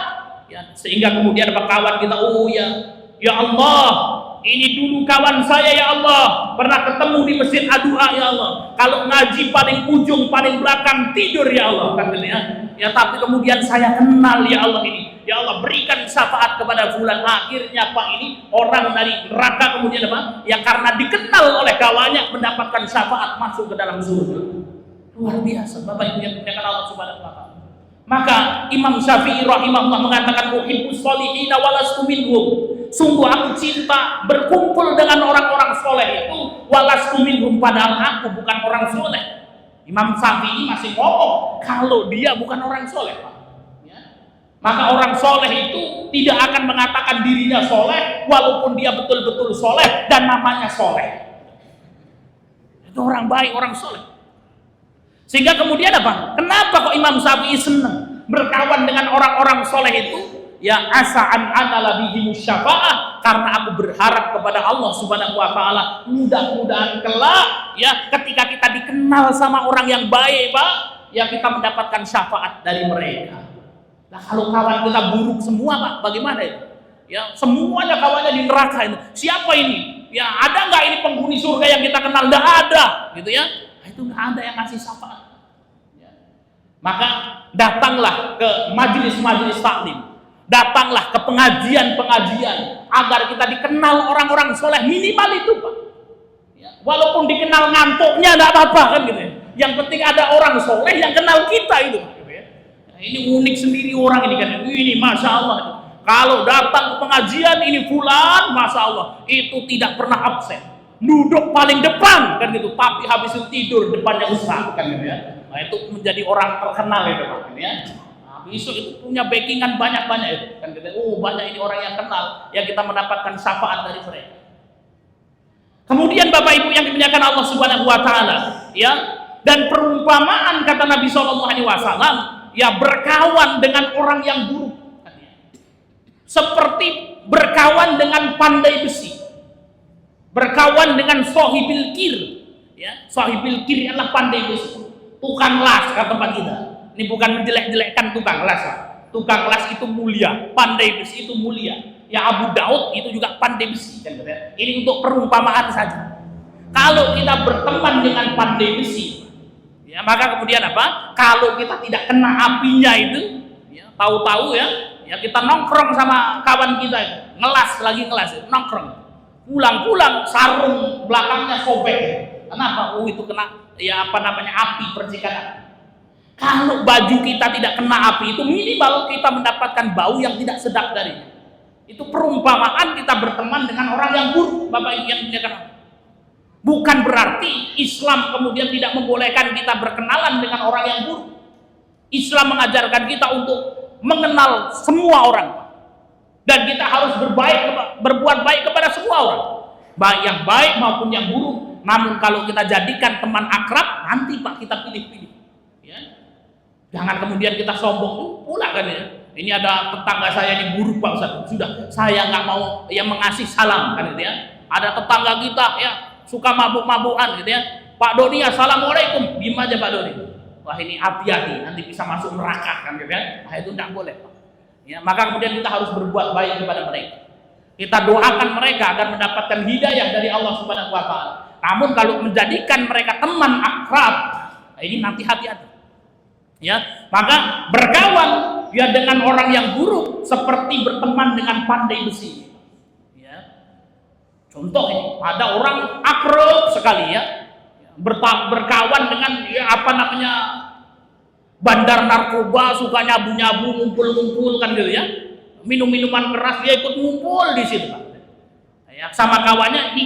ya, sehingga kemudian kawan kita, oh ya Allah, ini dulu kawan saya ya Allah, pernah ketemu di masjid A2A ya Allah, kalau ngaji paling ujung paling belakang tidur ya Allah kan ya, tapi kemudian saya kenal ya Allah ini. Ya Allah, berikan syafaat kepada fulan. Akhirnya Pak ini orang dari neraka kemudian apa? Ya karena dikenal oleh kawannya mendapatkan syafaat masuk ke dalam surga. Luar biasa Bapak Ibu yang dimuliakan Allah Subhanahu wa taala. Maka Imam Syafi'i rahimahullah mengatakan uhibbus sholihin wa lastu minhum. Sungguh aku cinta berkumpul dengan orang-orang soleh itu wa lastu minhum, padahal aku bukan orang soleh. Imam Syafi'i masih ngomong kalau dia bukan orang soleh, Pak. Maka orang soleh itu tidak akan mengatakan dirinya soleh walaupun dia betul-betul soleh dan namanya soleh. Itu orang baik, orang soleh. Sehingga kemudian apa? Kenapa kok Imam Syafi'i senang berkawan dengan orang-orang soleh itu? Ya asa'an anala bihimu syafa'ah, karena aku berharap kepada Allah Subhanahu wa taala mudah-mudahan kelak ya ketika kita dikenal sama orang yang baik Pak, ya kita mendapatkan syafaat dari mereka. Nah kalau kawan kita buruk semua Pak, bagaimana itu? Ya semuanya kawannya di neraka itu. Siapa ini? Ya ada nggak ini penghuni surga yang kita kenal? Nggak ada, gitu ya. Nah, itu nggak ada yang ngasih syafaat. Ya. Maka datanglah ke majelis-majelis taklim, datanglah ke pengajian-pengajian agar kita dikenal orang-orang soleh, minimal itu Pak. Ya. Walaupun dikenal ngantuknya nggak apa-apa kan gitu ya. Yang penting ada orang soleh yang kenal kita itu. Ini unik sendiri orang ini kan, ini Masya Allah. Kalau datang ke pengajian ini fulan, Masya Allah, itu tidak pernah absen, duduk paling depan kan gitu, tapi habis itu tidur depannya Ustaz kan gitu ya. Nah itu menjadi orang terkenal itu Pak ya. Nah, besok itu punya backingan banyak-banyak itu. Kan kita, oh banyak ini orang yang kenal, ya kita mendapatkan syafaat dari mereka. Kemudian Bapak Ibu yang dimuliakan Allah Subhanahu wa taala, ya, dan perumpamaan kata Nabi sallallahu alaihi wasallam, ya berkawan dengan orang yang buruk seperti berkawan dengan pandai besi. Berkawan dengan sahibil kir, ya. Sahibil kir adalah pandai besi. Tukang las kata tempat kita. Ini bukan menjelek-jelekkan tukang las. Tukang las itu mulia, pandai besi itu mulia. Ya Abu Daud itu juga pandai besi kan, ini untuk perumpamaan saja. Kalau kita berteman dengan pandai besi, ya maka kemudian apa? Kalau kita tidak kena apinya itu, ya, tahu-tahu ya kita nongkrong sama kawan kita itu, ngelas nongkrong. Pulang-pulang sarung belakangnya sobek. Kenapa? Oh itu kena ya apa namanya api, percikan api. Kalau baju kita tidak kena api itu minimal kita mendapatkan bau yang tidak sedap darinya. Itu perumpamaan kita berteman dengan orang yang buruk, Bapak Ibu yang dimuliakan. Bukan berarti Islam kemudian tidak membolehkan kita berkenalan dengan orang yang buruk. Islam mengajarkan kita untuk mengenal semua orang. Dan kita harus berbuat baik kepada semua orang. Baik yang baik maupun yang buruk. Namun kalau kita jadikan teman akrab, nanti Pak kita pilih-pilih. Ya. Jangan kemudian kita sombong pula kan ya. Ini ada tetangga saya ini buruk Pak Ustaz. Sudah, saya nggak mau yang mengasih salam kan gitu ya. Ada tetangga kita ya suka mabuk-mabukan gitu ya. Pak Doni assalamualaikum. Diam aja Pak Doni. Wah ini hati-hati nanti bisa masuk neraka kan gitu ya. Nah itu tidak boleh Pak. Ya, maka kemudian kita harus berbuat baik kepada mereka. Kita doakan mereka agar mendapatkan hidayah dari Allah Subhanahu wa taala. Namun kalau menjadikan mereka teman akrab, ini nanti hati-hati. Ya, maka berkawan ya dengan orang yang buruk seperti berteman dengan pandai besi. Ya. Contoh ini, ada orang akrab sekali ya, berkawan dengan ya apa namanya bandar narkoba, suka nyabu-nyabu, ngumpul-ngumpul kan gitu ya. Minum-minuman keras dia ikut ngumpul di situ Pak. Ya, sama kawannya ini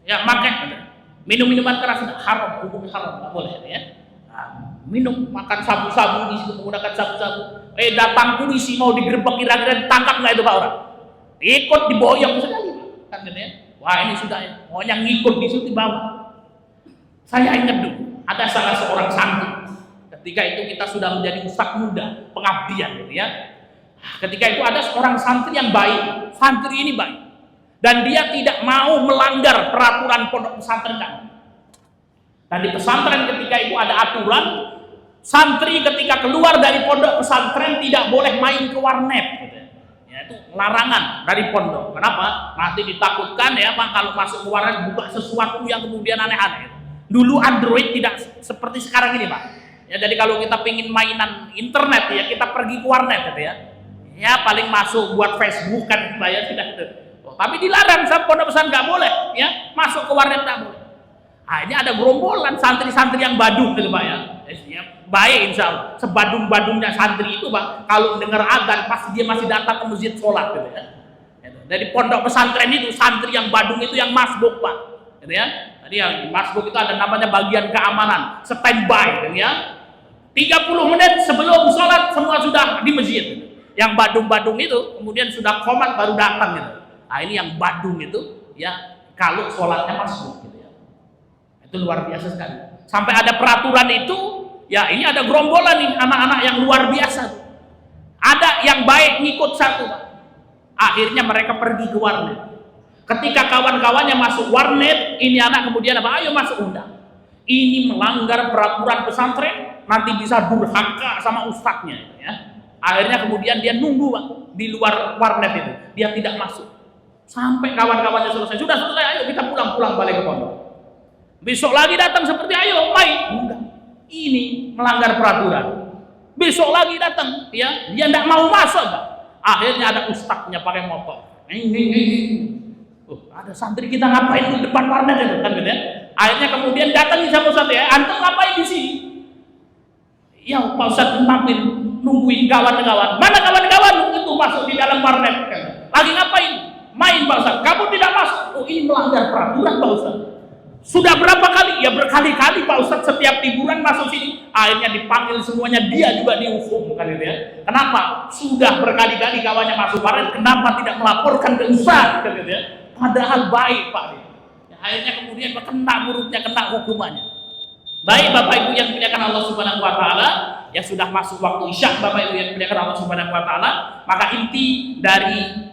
ya makan minum-minuman keras haram, hukumnya haram, enggak boleh ya. Nah, minum, makan sabu-sabu di situ, menggunakan sabu-sabu. Datang polisi mau digerebek, kira-kira ditangkap nggak itu Pak orang? Ikut diboyong sekali Pak. Kan gitu ya. Wah ini sudah ya, maunya ngikut di situ dibawa. Saya ingat dulu ada salah seorang santri. Ketika itu kita sudah menjadi ustadz muda, pengabdian gitu ya. Ketika itu ada seorang santri yang baik, santri ini baik. Dan dia tidak mau melanggar peraturan pondok pesantren kami. Dan di pesantren ketika itu ada aturan, santri ketika keluar dari pondok pesantren tidak boleh main ke warnet. Gitu. Ya, itu larangan dari pondok. Kenapa? Nanti ditakutkan ya Pak kalau masuk ke warnet buka sesuatu yang kemudian aneh-aneh. Dulu Android tidak seperti sekarang ini Pak. Ya, jadi kalau kita pingin mainan internet ya kita pergi ke warnet gitu ya. Ya paling masuk buat Facebook kan bayar tidak gitu. Tapi dilarang sama pondok pesantren nggak boleh ya masuk ke warnet nggak boleh. Nah, ini ada gerombolan santri-santri yang badung gitu Pak ya. Ya baik insya Allah. Sebadung-badungnya santri itu Pak kalau dengar adzan pasti dia masih datang ke masjid sholat gitu ya. Dari pondok pesantren itu santri yang badung itu yang masbuk Pak. Gitu ya. Tadi yang masbuk itu ada namanya bagian keamanan standby gitu ya. 30 menit sebelum sholat semua sudah di masjid. Yang badung-badung itu kemudian sudah komat baru datang gitu. Nah ini yang badung itu ya kalau sholatnya masuk gitu ya. Itu luar biasa sekali. Sampai ada peraturan itu ya ini ada gerombolan nih anak-anak yang luar biasa. Ada yang baik ngikut satu. Akhirnya mereka pergi ke warnet. Ketika kawan-kawannya masuk warnet, ini anak kemudian apa? Ayo masuk undang. Ini melanggar peraturan pesantren, nanti bisa durhaka sama ustadznya ya. Akhirnya kemudian dia nunggu Pak, di luar warnet itu, dia tidak masuk sampai kawan-kawannya selesai. Sudah selesai, ayo kita pulang balik ke pondok. Besok lagi datang seperti ayo main, enggak. Ini melanggar peraturan. Besok lagi datang, ya dia tidak mau masuk Pak. Akhirnya ada ustadznya pakai motor. Ada santri kita ngapain di depan warnet itu kan gitu ya. Akhirnya kemudian datang sama ustadz ya, antum ngapain di sini? Ya Pak Ustadz mampir nungguin kawan-kawan. Mana kawan-kawan itu masuk di dalam warnet kan? Lagi ngapain? Main Pak Ustadz. Kamu tidak masuk. Oh ini melanggar peraturan Pak Ustadz. Sudah berapa kali? Ya berkali-kali Pak Ustadz, setiap liburan masuk sini. Akhirnya dipanggil semuanya, dia juga dihukum kan gitu ya. Kenapa? Sudah berkali-kali kawannya masuk paret, kenapa tidak melaporkan ke Ustadz kan gitu ya. Padahal baik Pak. Ya, akhirnya kemudian kena buruknya, kena hukumannya. Baik Bapak Ibu yang dimuliakan Allah Subhanahu wa taala, yang sudah masuk waktu Isya Bapak Ibu yang dimuliakan Allah Subhanahu wa taala, maka inti dari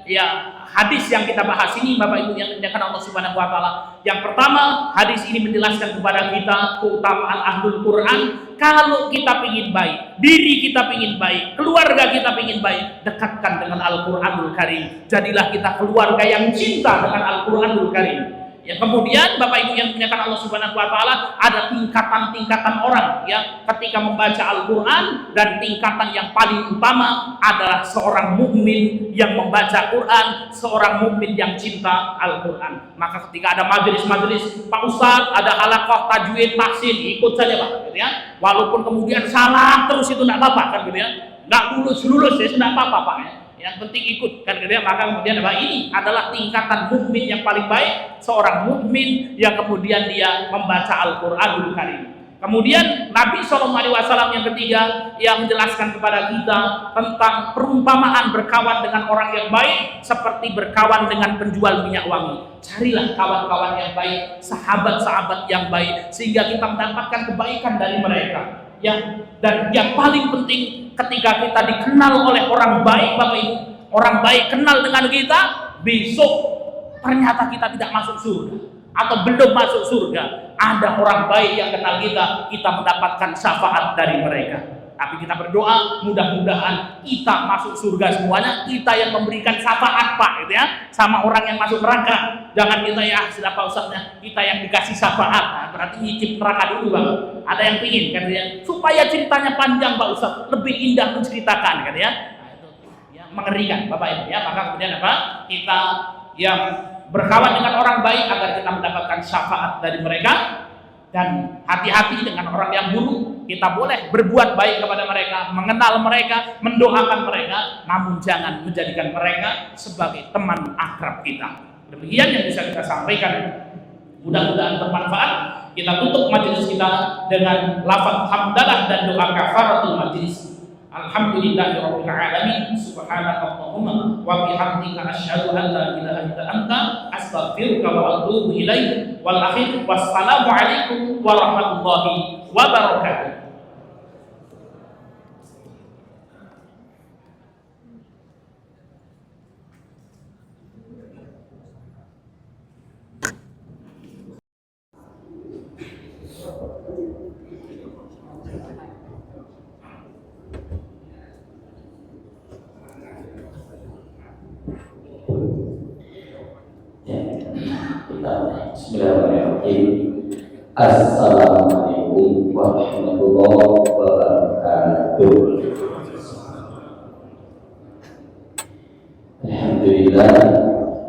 hadis yang kita bahas ini Bapak Ibu yang dimuliakan Allah Subhanahu wa taala, yang pertama, hadis ini menjelaskan kepada kita keutamaan ahlul Quran. Kalau kita ingin baik, diri kita ingin baik, keluarga kita ingin baik, dekatkan dengan Al-Qur'anul Karim. Jadilah kita keluarga yang cinta dengan Al-Qur'anul Karim. Ya, kemudian Bapak Ibu yang dimuliakan Allah Subhanahu wa taala, ada tingkatan-tingkatan orang ya ketika membaca Al-Qur'an, dan tingkatan yang paling utama adalah seorang mukmin yang membaca Quran, seorang mukmin yang cinta Al-Qur'an. Maka ketika ada majelis-majelis, Pak Ustadz, ada halaqah tajwid tahsin, ikut saja Pak gitu ya. Walaupun kemudian salah terus itu enggak apa-apa kan gitu ya. Enggak lulus ya sudah apa-apa Pak ya. Yang penting ikut kan gitu ya. Maka kemudian ini adalah tingkatan mukmin yang paling baik, seorang mukmin yang kemudian dia membaca Al-Qur'anul Karim. Kemudian Nabi SAW yang ketiga yang menjelaskan kepada kita tentang perumpamaan berkawan dengan orang yang baik seperti berkawan dengan penjual minyak wangi. Carilah kawan-kawan yang baik, sahabat-sahabat yang baik, sehingga kita mendapatkan kebaikan dari mereka. Dan yang paling penting, ketika kita dikenal oleh orang baik Bapak Ibu, orang baik kenal dengan kita, besok ternyata kita tidak masuk surga atau belum masuk surga, ada orang baik yang kenal kita mendapatkan syafaat dari mereka. Tapi kita berdoa mudah-mudahan kita masuk surga semuanya, kita yang memberikan syafaat Pak gitu ya, sama orang yang masuk neraka. Jangan kita ya siapa Ustaznya, kita yang dikasih syafaat. Nah, berarti nyicip neraka dulu Bang. Ada yang pingin kan ya, supaya ceritanya panjang Pak Ustaz, lebih indah menceritakan kan ya. Nah, itu ya mengerikan Bapak Ibu ya. Maka kemudian apa? Kita yang berkawan dengan orang baik agar kita mendapatkan syafaat dari mereka. Dan hati-hati dengan orang yang buruk. Kita boleh berbuat baik kepada mereka, mengenal mereka, mendoakan mereka, namun jangan menjadikan mereka sebagai teman akrab kita. Demikian yang bisa kita sampaikan. Mudah-mudahan bermanfaat. Kita tutup majelis kita dengan lafaz hamdalah dan doa kafaratul majlis. Alhamdulillahirabbil alamin, subhanakallahumma wa bihamdika asyhadu an la ilaha illa anta, astaghfiruka wa atubu ilaik. Wal akhir, wassalamu alaikum warahmatullahi wabarakatuh. Bismillahirrahmanirrahim. Assalamualaikum warahmatullahi wabarakatuh.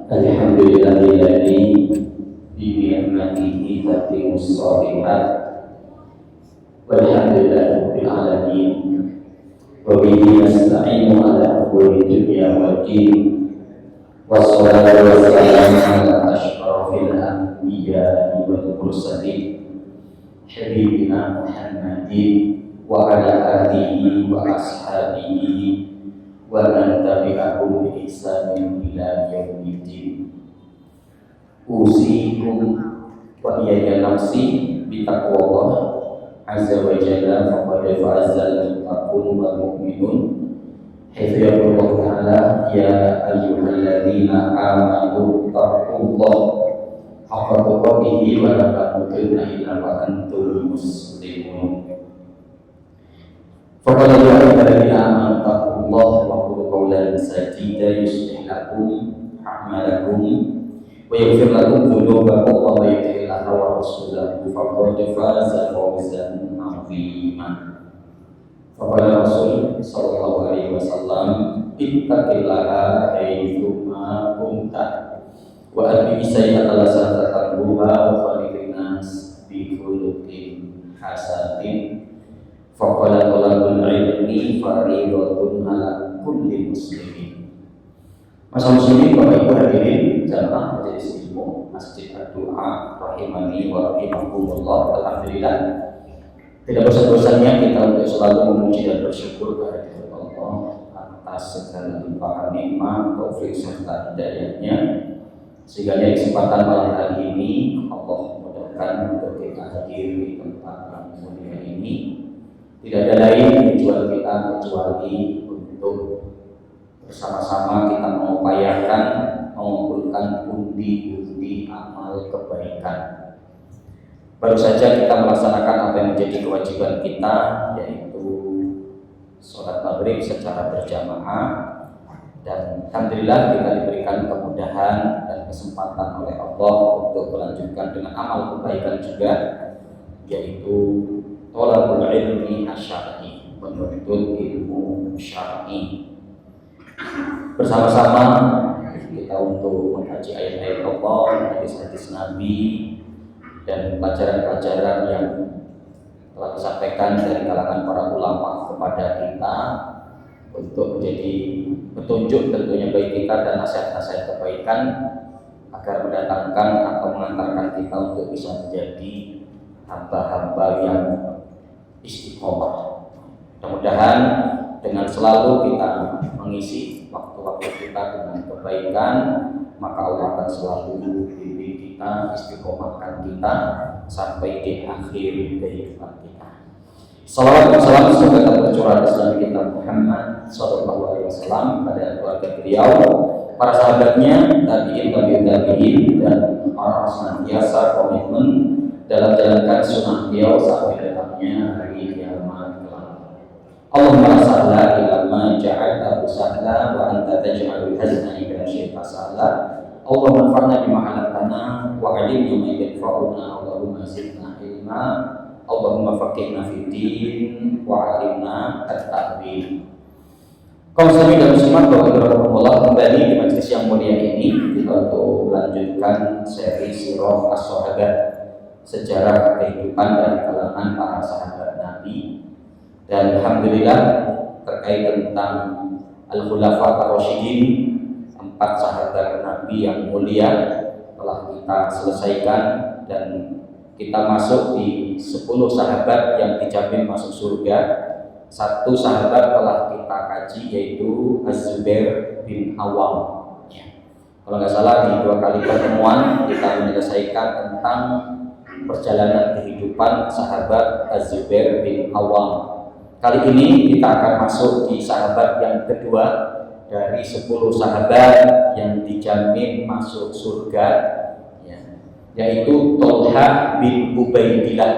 Alhamdulillahilladzi bi ni'matihi tatimmus shalihat. Walhamdulillahirabbil alamin. Wa bihi nasta'inu ala umuri dunya waddin. Wassalatu wassalamu ala asyrafil anbiya'i wal mursalin habibina Muhammadin wa ala alihi wa ashabihi wa man tabi'ahum bi ihsanin ila yaumiddin. Usikum wa iyaya nafsi bi taqwallah azza wa jalla, faqad fazal muttaqun wal mu'minun. Hifdzallahu ta'ala, ya ayyuhalladzina amanu taqullaha haqqa tuqatih wa la tamutunna illa wa antum muslimun. Faqala ya ayyuhalladzina amanu taqullaha wa qulu qawlan sadida yuslih lakum a'malakum wa yaghfir lakum dhunubakum wa may yuti'illah wa rasulahu faqad faza fawzan 'azima. Faqala Rasul sallallahu alaihi wasallam, ittaqillaha haitsu ma kunta wa atbi sayyi'ata lasataruha wa khaliqin nas bi khuluqin hasanin. Faqala talabul ilmi fardhatun ala kulli muslimin. Masa muslimin Bapak Ibu hadirin jamaah majelis ilmu, Masjid Ad-Du'a rahimani wa rahimakumullah. Alhamdulillah, tidak bosan-bosannya kita untuk selalu memuji dan bersyukur kepada Allah atas segala limpahan nikmat, taufik serta hidayahnya, sehingga dari kesempatan malam hari ini Allah mudahkan untuk kita hadir di tempat yang mulia ini. Tidak ada lain tujuan kita kecuali untuk bersama-sama kita mengupayakan mengumpulkan pundi-pundi amal kebaikan. Baru saja kita melaksanakan apa yang menjadi kewajiban kita, yaitu sholat maghrib secara berjamaah, dan alhamdulillah kita diberikan kemudahan dan kesempatan oleh Allah untuk melanjutkan dengan amal kebaikan juga, yaitu thalabul ilmi asy-syar'i, menuntut ilmu syar'i. Bersama-sama kita untuk mengkaji ayat-ayat Allah, hadis-hadis Nabi, dan pelajaran-pelajaran yang telah disampaikan dari kalangan para ulama kepada kita untuk menjadi petunjuk tentunya bagi kita dan nasihat-nasihat kebaikan agar mendatangkan atau mengantarkan kita untuk bisa menjadi hamba-hamba yang istiqomah. Mudah-mudahan dengan selalu kita mengisi waktu-waktu kita dengan kebaikan, maka Allah akan selalu bimbing kita, istiqomahkan kita sampai di akhir kehidupan kita. Salawat dan salam semoga tercurah atas Nabi kita Muhammad sallallahu alaihi wasallam, pada keluarga beliau, para sahabatnya, tabi'in, dan orang senantiasa komitmen dalam jalankan sunnah beliau sampai datangnya hari kiamat kelak. Allahumma sahla ila ma ja'altahu sahla wa anta taj'alul hazna idza syi'ta sahla. Allahumma anfa'na bima 'allamtana wa 'allimna ma yanfa'una. Allahumma zidna ilma. Allahumma faqihna fid din wa 'allimna at-ta'wil. Kaum muslimin dan muslimat, barakallahu kembali di majelis yang mulia ini kita untuk melanjutkan seri Sirah As-Sahabah, sejarah kehidupan dari kalangan para sahabat Nabi. Dan alhamdulillah terkait tentang Al-Khulafa Ar-Rasyidin, 4 sahabat Nabi yang mulia, telah kita selesaikan dan kita masuk di 10 sahabat yang dijamin masuk surga. 1 sahabat telah kita kaji, yaitu Az-Zubair bin Awam. Kalau nggak salah di 2 kali pertemuan kita menyelesaikan tentang perjalanan kehidupan sahabat Az-Zubair bin Awam. Kali ini kita akan masuk di sahabat yang kedua dari 10 sahabat yang dijamin masuk surga, yaitu Thalhah bin Ubaidillah,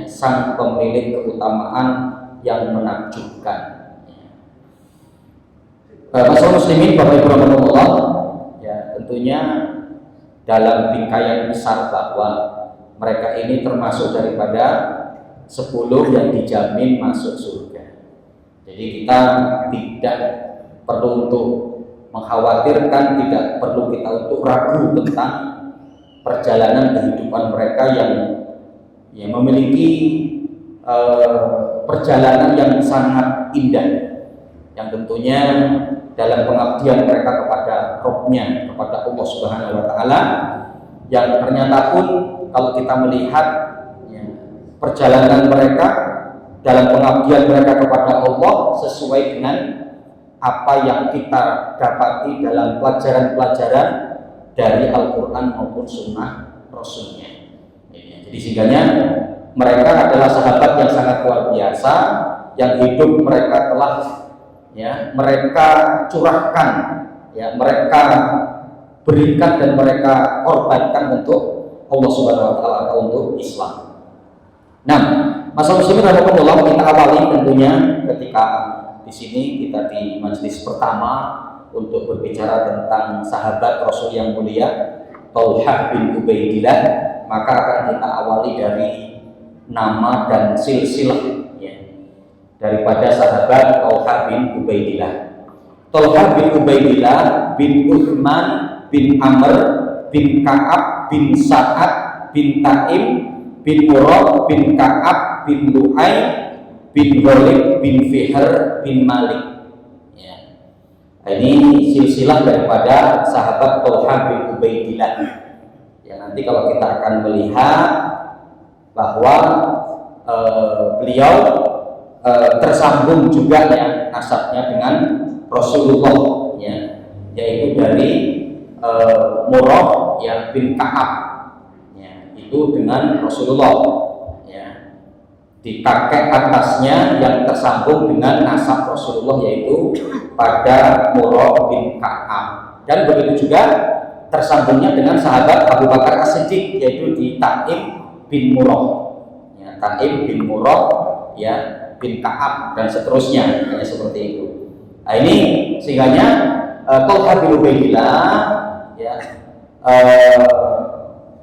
sang pemilik keutamaan yang menakjubkan. Masyaallah muslimin, Bapak Ibu rahimahullah, tentunya dalam bingkaian besar bahwa mereka ini termasuk daripada 10 yang dijamin masuk surga. Jadi kita tidak perlu untuk mengkhawatirkan, tidak perlu kita untuk ragu tentang perjalanan kehidupan mereka yang memiliki perjalanan yang sangat indah, yang tentunya dalam pengabdian mereka kepada Rabb-nya, kepada Allah Subhanahu wa taala, yang ternyata pun kalau kita melihat perjalanan mereka dalam pengabdian mereka kepada Allah sesuai dengan apa yang kita dapati dalam pelajaran-pelajaran dari Al-Quran maupun Sunnah Rasulnya. Jadi sehingganya mereka adalah sahabat yang sangat luar biasa, yang hidup mereka telah mereka curahkan, mereka berikan dan mereka korbankan untuk Allah Subhanahu wa taala atau untuk Islam. Nah, masalah muslimin rahimahullah, kita awali tentunya ketika di sini kita di majelis pertama untuk berbicara tentang sahabat Rasul yang mulia Thalhah bin Ubaidillah, maka akan kita awali dari nama dan silsilah daripada sahabat Thalhah bin Ubaidillah. Thalhah bin Ubaidillah bin Uthman bin Amr bin Ka'ab bin Sa'ad bin Taim bin Murad bin Ka'ab bin Lu'ay bin Ghalib bin Fihr bin Malik. Ini silsilah daripada sahabat Thalhah bin Ubaidillah. Ya, nanti kalau kita akan melihat bahwa beliau tersambung juga ya nasabnya dengan Rasulullah ya, yaitu dari Murrah ya bin Ka'ab ya, itu dengan Rasulullah ya, di kakek atasnya yang tersambung dengan nasab Rasulullah yaitu pada Murrah bin Ka'ab, dan begitu juga tersambungnya dengan sahabat Abu Bakar As-Siddiq yaitu di Taim bin Murrah ya, Taim bin Murrah ya bin Ka'ab dan seterusnya, hanya seperti itu. Nah ini sehingganya Thalhah bin Ubaidillah ya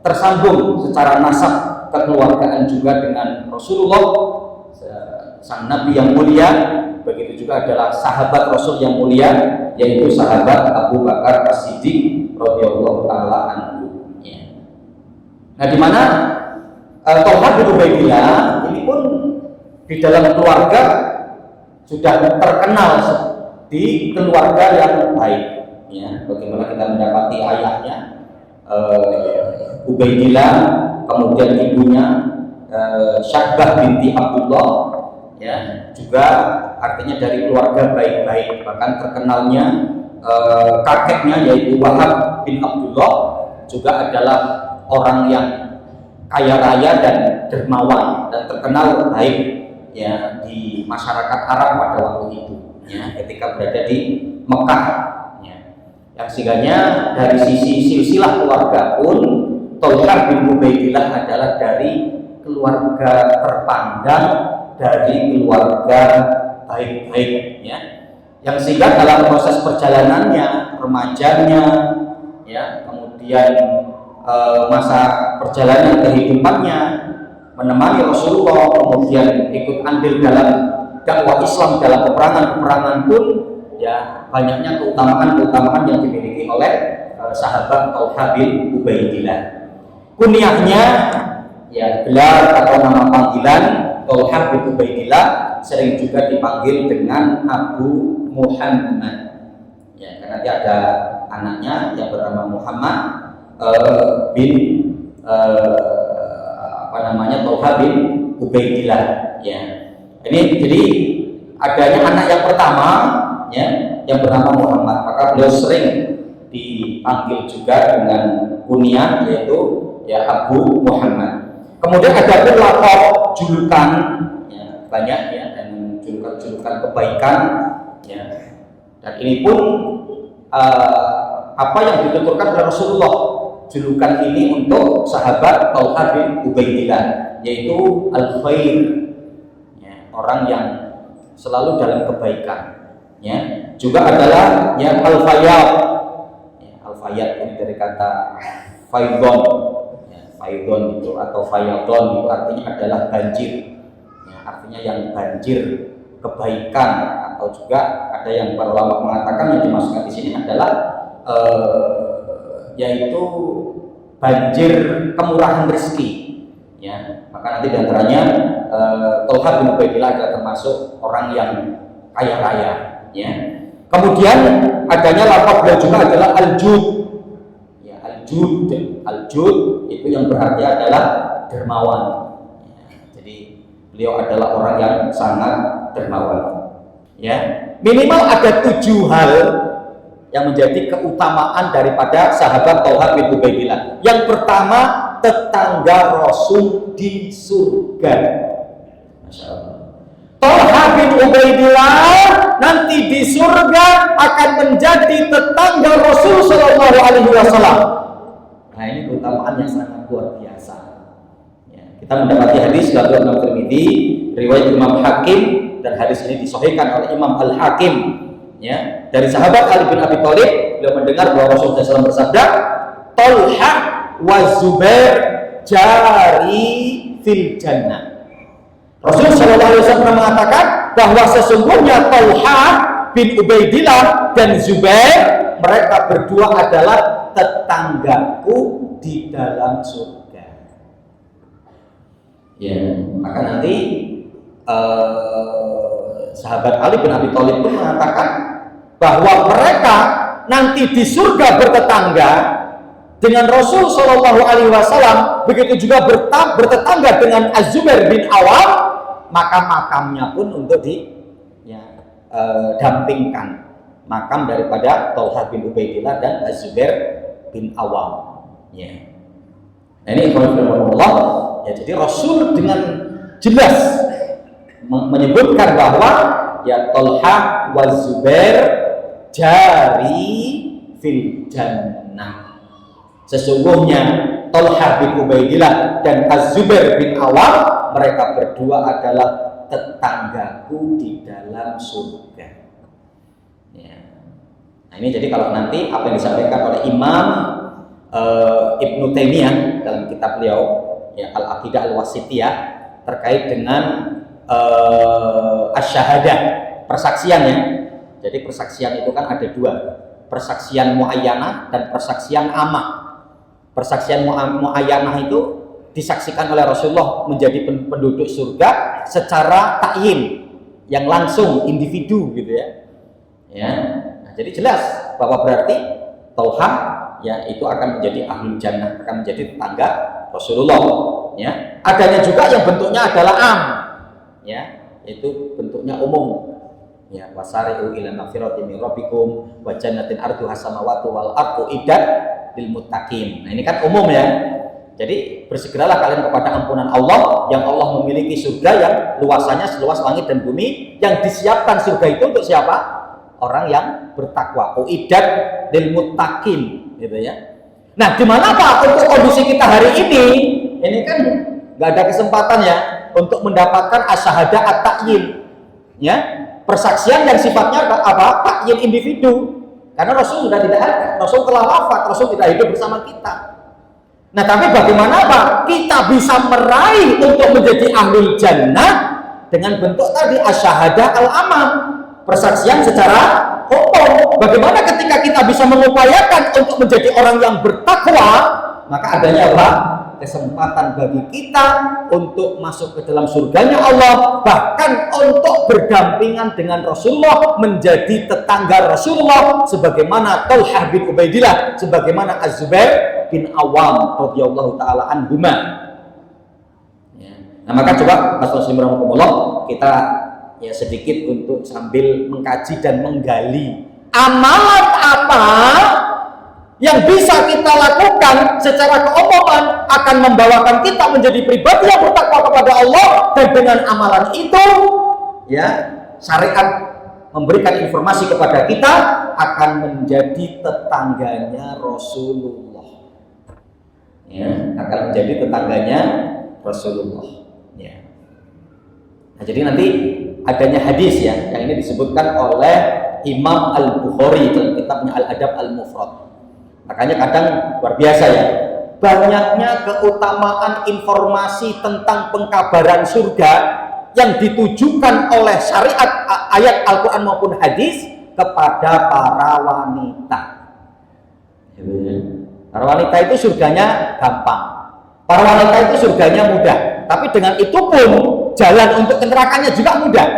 tersambung secara nasab kekeluargaan juga dengan Rasulullah sang Nabi yang mulia, begitu juga adalah sahabat Rasul yang mulia yaitu sahabat Abu Bakar As-Siddiq radhiyallahu taala anhu ya. Nah di mana Thalhah bin Ubaidillah ini pun di dalam keluarga sudah terkenal di keluarga yang baik ya. Bagaimana kita mendapati ayahnya Ubaidillah, kemudian ibunya Syahbah binti Abdullah ya, juga artinya dari keluarga baik-baik. Bahkan terkenalnya kakeknya yaitu Wahab bin Abdullah juga adalah orang yang kaya raya dan dermawan dan terkenal baik ya di masyarakat Arab pada waktu itu ya, ketika berada di Mekah ya. Yang sehingganya dari sisi silsilah keluarga pun Thalhah bin Ubaidillah adalah dari keluarga terpandang, dari keluarga baik-baik ya, yang sehingga dalam proses perjalanannya, remajanya ya, kemudian masa perjalanan kehidupannya menemani Rasulullah, kemudian ikut andil dalam dakwah Islam dalam peperangan-peperangan pun ya, banyaknya keutamaan-keutamaan yang dimiliki oleh sahabat Thalhah bin Ubaidillah. Kunyahnya ya, gelar atau nama panggilan Thalhah bin Ubaidillah sering juga dipanggil dengan Abu Muhammad ya, karena dia ada anaknya yang bernama Muhammad bin Thalhah bin Ubaidillah ya. Ini jadi adanya anak yang pertama ya, yang bernama Muhammad, maka beliau sering dipanggil juga dengan kunyah yaitu ya Abu Muhammad. Kemudian ada pun laqab julukan ya, banyak ya, dan julukan-julukan kebaikan ya. Dan ini pun apa yang dituturkan oleh Rasulullah, julukan ini untuk sahabat Thalhah bin Ubaidillah yaitu al-khair ya, orang yang selalu dalam kebaikan ya. Juga adalah yang al-fayyad ya, al-fayyad ini dari kata faidon ya, faidon itu atau fayyadon itu artinya adalah banjir ya, artinya yang banjir kebaikan, atau juga ada yang para ulama mengatakan yang dimasukkan di sini adalah yaitu banjir kemurahan rezeki ya. Maka nanti diantaranya Thalhah bin Ubaidillah adalah termasuk orang yang kaya raya ya. Kemudian adanya laqab beliau juga adalah al-jud ya, al-jud itu yang berarti adalah dermawan ya. Jadi beliau adalah orang yang sangat dermawan ya. Minimal ada 7 hal yang menjadi keutamaan daripada sahabat Thalhah bin Ubaidillah. Yang pertama, tetangga Rasul di surga. Masya Allah. Thalhah bin Ubaidillah nanti di surga akan menjadi tetangga Rasul Shallallahu Alaihi Wasallam. Nah ini keutamaan yang sangat luar biasa. Ya, kita mendapati hadis dari Imam Tirmidzi, riwayat Imam Hakim, dan hadis ini disahihkan oleh Imam Al Hakim. Ya, dari sahabat Ali bin Abi Thalib, beliau mendengar bahwa Rasulullah SAW bersabda, Thalhah wa Zubair jari fil jannah. Rasulullah SAW mengatakan bahwa sesungguhnya Thalhah bin Ubaidillah dan Zubair, mereka berdua adalah tetanggaku di dalam surga. Ya, maka nanti sahabat Ali bin Abi Thalib pun mengatakan bahwa mereka nanti di surga bertetangga dengan Rasul Shallallahu Alaihi Wasallam, begitu juga bertetangga dengan Az-Zubair bin Awam, maka makamnya pun untuk dampingkan makam daripada Thalhah bin Ubaidillah dan Az-Zubair bin Awam. Ya. Nah, ini Allah. Ya, jadi Rasul dengan jelas menyebutkan bahwa ya Thalhah wa Zubair jari fil jannah. Sesungguhnya Thalhah bin Ubaidillah dan Az-Zubair bin Awam, mereka berdua adalah tetanggaku di dalam surga. Ya. Nah, ini jadi kalau nanti apa yang disampaikan oleh Imam Ibnu Taimiyah dalam kitab beliau ya Al-Aqidah Al-Wasithiyah terkait dengan asy-syahadah, persaksiannya. Jadi persaksian itu kan ada dua, persaksian muayyanah dan persaksian amah. Persaksian muayyanah itu disaksikan oleh Rasulullah menjadi penduduk surga secara ta'yin, yang langsung individu gitu ya. Ya. Nah, jadi jelas bahwa berarti Thalhah ya itu akan menjadi ahli jannah, akan menjadi tetangga Rasulullah. Ya. Adanya juga yang bentuknya adalah am, ya, itu bentuknya umum. Ya, wasari'u ila magfiratin min rabbikum wa jannatin arduha samawati wal ardu iddat lil muttaqin. Nah, ini kan umum ya. Jadi bersegeralah kalian kepada ampunan Allah, yang Allah memiliki surga yang luasannya seluas langit dan bumi, yang disiapkan surga itu untuk siapa? Orang yang bertakwa. Uiddat lil muttaqin, gitu ya. Nah, di mana Pak untuk kondisi kita hari ini kan nggak ada kesempatan ya untuk mendapatkan asy-syahadah at-ta'yin, ya, persaksian yang sifatnya apa? Ta'yin individu. Karena Rasul sudah tidak ada, Rasul telah wafat, Rasul tidak hidup bersama kita. Nah, tapi bagaimana Pak kita bisa meraih untuk menjadi ahli jannah dengan bentuk tadi asy-syahadah al-amam, persaksian secara umum. Bagaimana ketika kita bisa mengupayakan untuk menjadi orang yang bertakwa, maka adanya apa? Kesempatan bagi kita untuk masuk ke dalam surganya Allah, bahkan untuk berdampingan dengan Rasulullah, menjadi tetangga Rasulullah, sebagaimana Thalhah bin Ubaidillah, sebagaimana Az-Zubair bin Awam radhiyallahu taala anhuma. Ya. Nah, maka coba Rasulullah kita ya sedikit untuk sambil mengkaji dan menggali amalan apa yang bisa kita lakukan secara keumuman akan membawakan kita menjadi pribadi yang bertakwa kepada Allah, dan dengan amalan itu ya syariat memberikan informasi kepada kita akan menjadi tetangganya Rasulullah, ya, akan menjadi tetangganya Rasulullah, ya. Nah, jadi nanti adanya hadis ya yang ini disebutkan oleh Imam Al-Bukhari dalam kitabnya Al-Adab Al-Mufrad. Makanya kadang luar biasa ya, banyaknya keutamaan informasi tentang pengkabaran surga yang ditujukan oleh syariat, ayat Al-Quran maupun hadis kepada para wanita. Para wanita itu surganya gampang, para wanita itu surganya mudah, tapi dengan itu pun jalan untuk ke nerakanya juga mudah.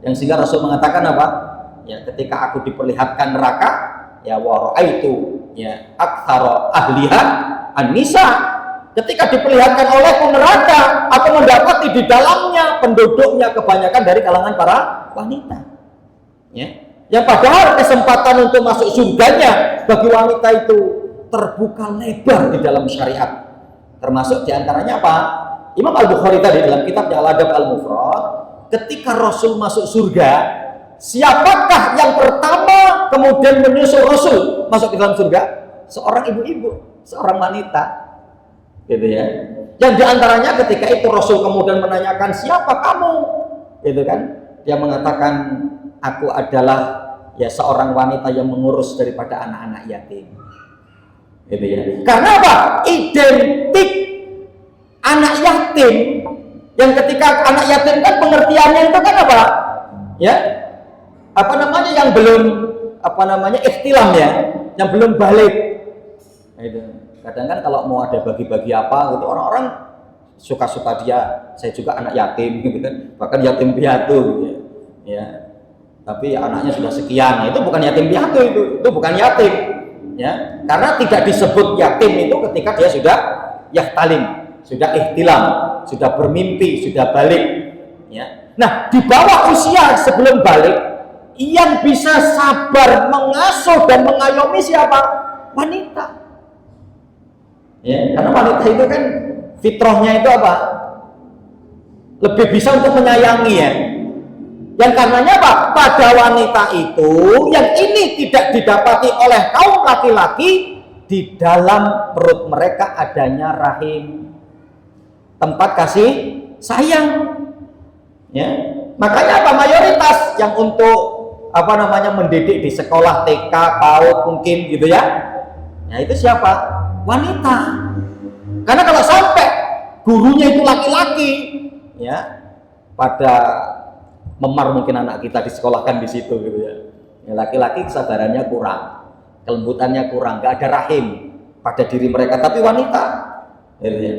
Yang sehingga Rasul mengatakan apa? Ya, ketika aku diperlihatkan neraka, ya wara'aitu ya aktsara ahliha an-nisa. Ketika diperlihatkan olehku neraka, aku mendapati di dalamnya penduduknya kebanyakan dari kalangan para wanita. Ya. Yang padahal kesempatan untuk masuk surganya bagi wanita itu terbuka lebar di dalam syariat. Termasuk diantaranya apa? Imam Al-Bukhari tadi dalam kitabnya Al-Adab Al-Mufrad, ketika Rasul masuk surga, siapakah yang pertama kemudian menyusul Rasul masuk ke dalam surga? Seorang ibu-ibu, seorang wanita, gitu ya. Yang diantaranya ketika itu Rasul kemudian menanyakan, siapa kamu? Gitu kan? Dia mengatakan, aku adalah ya seorang wanita yang mengurus daripada anak-anak yatim. Gitu ya. Karena apa? Identik anak yatim, yang ketika anak yatim kan pengertiannya itu kan apa? Ya, apa namanya yang belum apa namanya ikhtilam ya, yang belum balik. Nah, itu. Kadang kan kalau mau ada bagi-bagi apa gitu, orang-orang suka-suka dia, saya juga anak yatim gitu kan, bahkan yatim piatu gitu ya. Ya. Tapi anaknya sudah sekian, itu bukan yatim piatu, itu bukan yatim. Ya, karena tidak disebut yatim itu ketika dia sudah yahtalim, sudah ihtilam, sudah bermimpi, sudah balik. Ya. Nah, di bawah usia sebelum balik, yang bisa sabar mengasuh dan mengayomi siapa? Wanita. Ya, karena wanita itu kan fitrahnya itu apa? Lebih bisa untuk menyayangi ya. Yang karenanya apa? Pada wanita itu yang ini tidak didapati oleh kaum laki-laki, di dalam perut mereka adanya rahim, tempat kasih sayang. Ya, makanya apa? Mayoritas yang untuk mendidik di sekolah TK, PAUD mungkin gitu ya. Nah itu siapa? Wanita. Karena kalau sampai gurunya itu laki-laki, ya pada memar mungkin anak kita disekolahkan di situ gitu ya. Laki-laki kesabarannya kurang, kelembutannya kurang, nggak ada rahim pada diri mereka. Tapi wanita,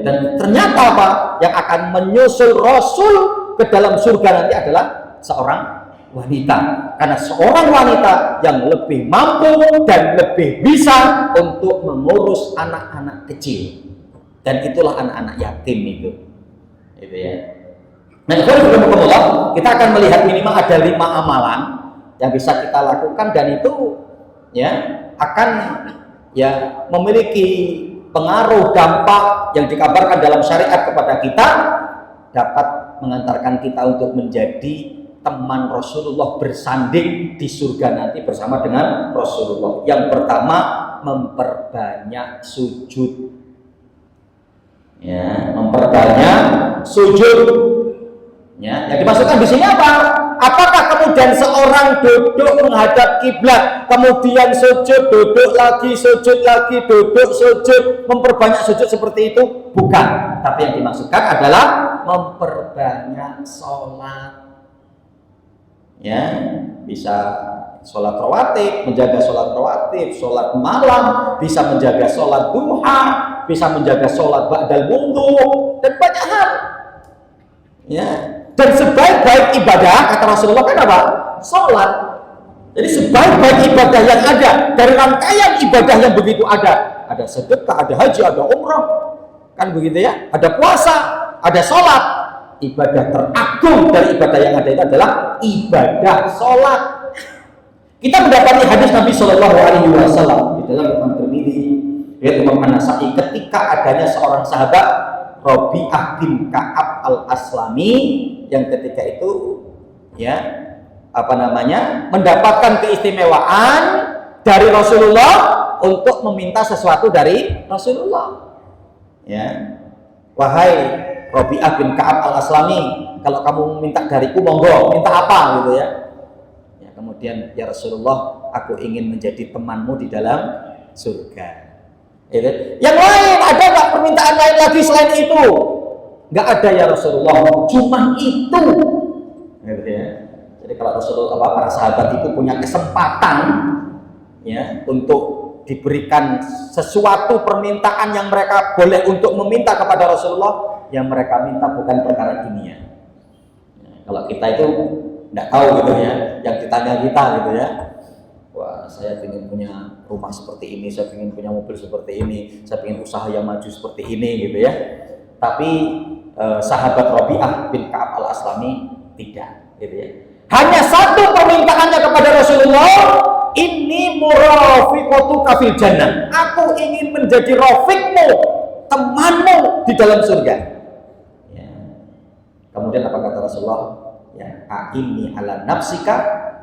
dan ternyata apa? Yang akan menyusul Rasul ke dalam surga nanti adalah seorang wanita. Karena seorang wanita yang lebih mampu dan lebih bisa untuk mengurus anak-anak kecil. Dan itulah anak-anak yatim itu. Gitu ya. Nah, kita akan melihat minimal ada 5 amalan yang bisa kita lakukan, dan itu ya akan ya memiliki pengaruh dampak yang dikabarkan dalam syariat kepada kita, dapat mengantarkan kita untuk menjadi teman Rasulullah, bersanding di surga nanti bersama dengan Rasulullah. Yang pertama, memperbanyak sujud. Ya, memperbanyak sujud. Ya, yang dimasukkan di sini apa? Apakah kemudian seorang duduk menghadap kiblat, kemudian sujud, duduk lagi, duduk, sujud, memperbanyak sujud seperti itu? Bukan. Tapi yang dimaksudkan adalah memperbanyak sholat. Ya, bisa sholat rawatib, menjaga sholat rawatib, sholat malam, bisa menjaga sholat duha, bisa menjaga sholat ba'dal wudhu, dan banyak hal. Ya. Dan sebaik-baik ibadah, kata Rasulullah kan apa? Sholat. Jadi sebaik-baik ibadah yang ada, dari rangkaian ibadah yang begitu ada sedekah, ada haji, ada umrah, kan begitu ya, ada puasa, ada sholat. Ibadah teragung dari ibadah yang ada itu adalah ibadah sholat. Kita mendapati hadis Nabi Shallallahu Alaihi Wasallam di dalam Imam Tirmidzi, Imam An-Nasa'i, ketika adanya seorang sahabat Rabi'ah bin Ka'ab al-Aslami yang ketika itu ya mendapatkan keistimewaan dari Rasulullah untuk meminta sesuatu dari Rasulullah. Ya, wahai Rabi'ah bin Ka'ab al-Aslami, kalau kamu minta dariku monggo, minta apa gitu ya. Ya, kemudian ya Rasulullah, aku ingin menjadi temanmu di dalam surga. Yang lain ada nggak permintaan lain lagi selain itu? Nggak ada ya Rasulullah, cuma itu. Gitu ya. Jadi kalau Rasulullah, para sahabat itu punya kesempatan ya untuk diberikan sesuatu permintaan yang mereka boleh untuk meminta kepada Rasulullah, yang mereka minta bukan perkara dunia. Ya, kalau kita itu nggak tahu gitu ya, yang ditanya kita gitu ya. Wah, saya ingin punya rumah seperti ini, saya ingin punya mobil seperti ini, saya ingin usaha yang maju seperti ini gitu ya. Tapi sahabat Rabi'ah bin Ka'ab al-Aslami tidak gitu ya. Hanya satu permintaannya kepada Rasulullah, ini murafiqatuka fil jannah. Aku ingin menjadi rafiqmu, temanmu di dalam surga. Ya. Kemudian apa kata Rasulullah? Ya, a'inni ala nafsika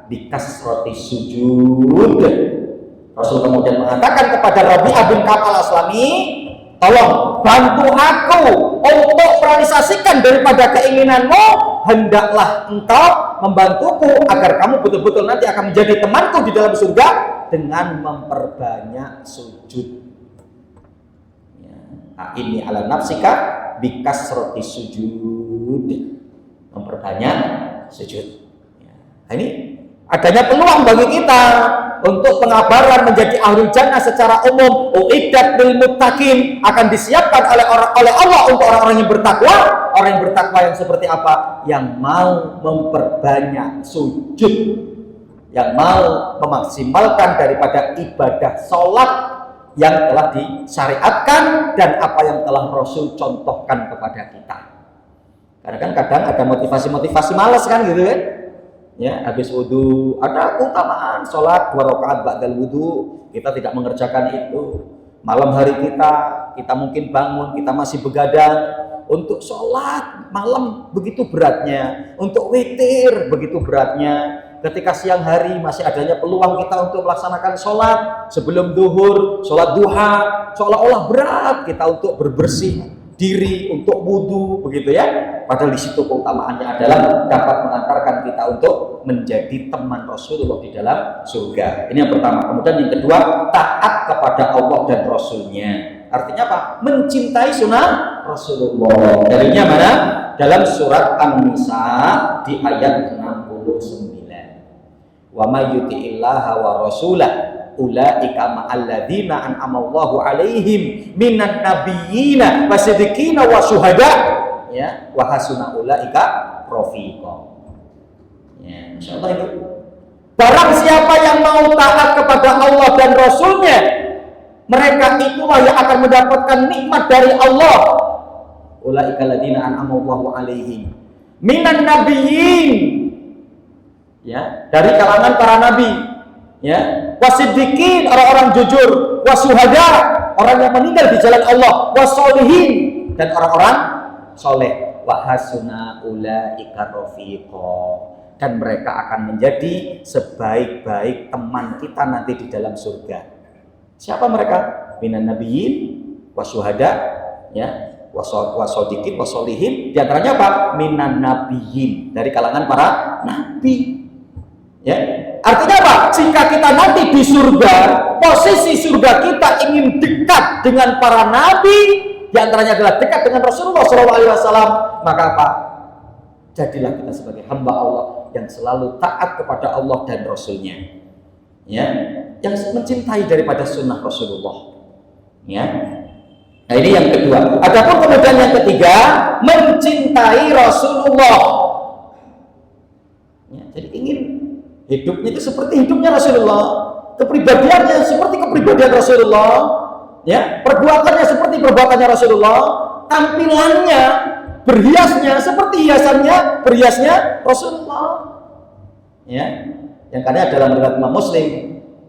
bikasrati sujud. Rasul kemudian mengatakan kepada Rabi'ah bin Ka'ab al-Aslami, tolong bantu aku untuk merealisasikan daripada keinginanmu, hendaklah engkau membantuku agar kamu betul-betul nanti akan menjadi temanku di dalam surga dengan memperbanyak sujud. Ya. Ini ala nafsika bikasrati sujud, memperbanyak sujud. Ya. Nah, ini adanya peluang bagi kita untuk pengabaran menjadi ahli jannah secara umum. Uiddat lil muttaqin, akan disiapkan oleh Allah untuk orang-orang yang bertakwa. Orang yang bertakwa yang seperti apa? Yang mau memperbanyak sujud. yang mau memaksimalkan daripada ibadah sholat yang telah disyariatkan dan apa yang telah Rasul contohkan kepada kita. Karena kan kadang ada motivasi-motivasi malas kan gitu kan. Ya, habis wudu ada keutamaan sholat 2 rakaat ba'dal wudu, kita tidak mengerjakan itu. Malam hari kita mungkin bangun, kita masih begadang untuk sholat malam begitu beratnya, untuk witir begitu beratnya. Ketika siang hari masih adanya peluang kita untuk melaksanakan sholat sebelum duhur, sholat duha, seolah-olah berat kita untuk berbersih diri, untuk wudu, begitu ya. Padahal di situ keutamaannya adalah dapat mengantarkan kita untuk menjadi teman Rasulullah di dalam surga. Ini yang pertama. Kemudian yang kedua, taat kepada Allah dan Rasulnya. Artinya apa? Mencintai sunnah Rasulullah. Darinya mana? Dalam surat An-Nisa di ayat 69. Wa may yuti'illaha wa rasulah ulaika ma'alladzina an'amallahu 'alaihim minan nabiyyina wasiddiqina wasyuhada ya wa hasuna ulaika rafiqa. Ya, insyaallah itu. Barang siapa yang mau taat kepada Allah dan Rasulnya, mereka itulah yang akan mendapatkan nikmat dari Allah. Ulaika alladzina an'amallahu 'alaihim minan nabiyyin, ya, dari kalangan para nabi, ya, wasiddiqin, orang-orang jujur, wasyuhada, orang yang meninggal di jalan Allah, wassolihin, dan orang-orang soleh, wahasuna ulaika rafiqa, dan mereka akan menjadi sebaik-baik teman kita nanti di dalam surga. Siapa mereka? Minan nabiyyin, wasyuhada, ya, wasodikin, wasolihin. Di antaranya apa? Minan nabiyyin, dari kalangan para nabi. Ya, artinya apa? Jika kita nanti di surga, posisi surga kita ingin dekat dengan para nabi, di antaranya adalah dekat dengan Rasulullah SAW, maka apa? Jadilah kita sebagai hamba Allah yang selalu taat kepada Allah dan Rasulnya, ya, yang mencintai daripada sunnah Rasulullah, ya. Nah, ini yang kedua. Adapun kemudian yang ketiga, mencintai Rasulullah. Ya, jadi ingin hidupnya itu seperti hidupnya Rasulullah, kepribadiannya seperti kepribadian Rasulullah, ya, perbuatannya seperti perbuatannya Rasulullah, tampilannya, berhiasnya seperti berhiasnya Rasulullah, ya. Yang karena dalam riwayat Imam Muslim,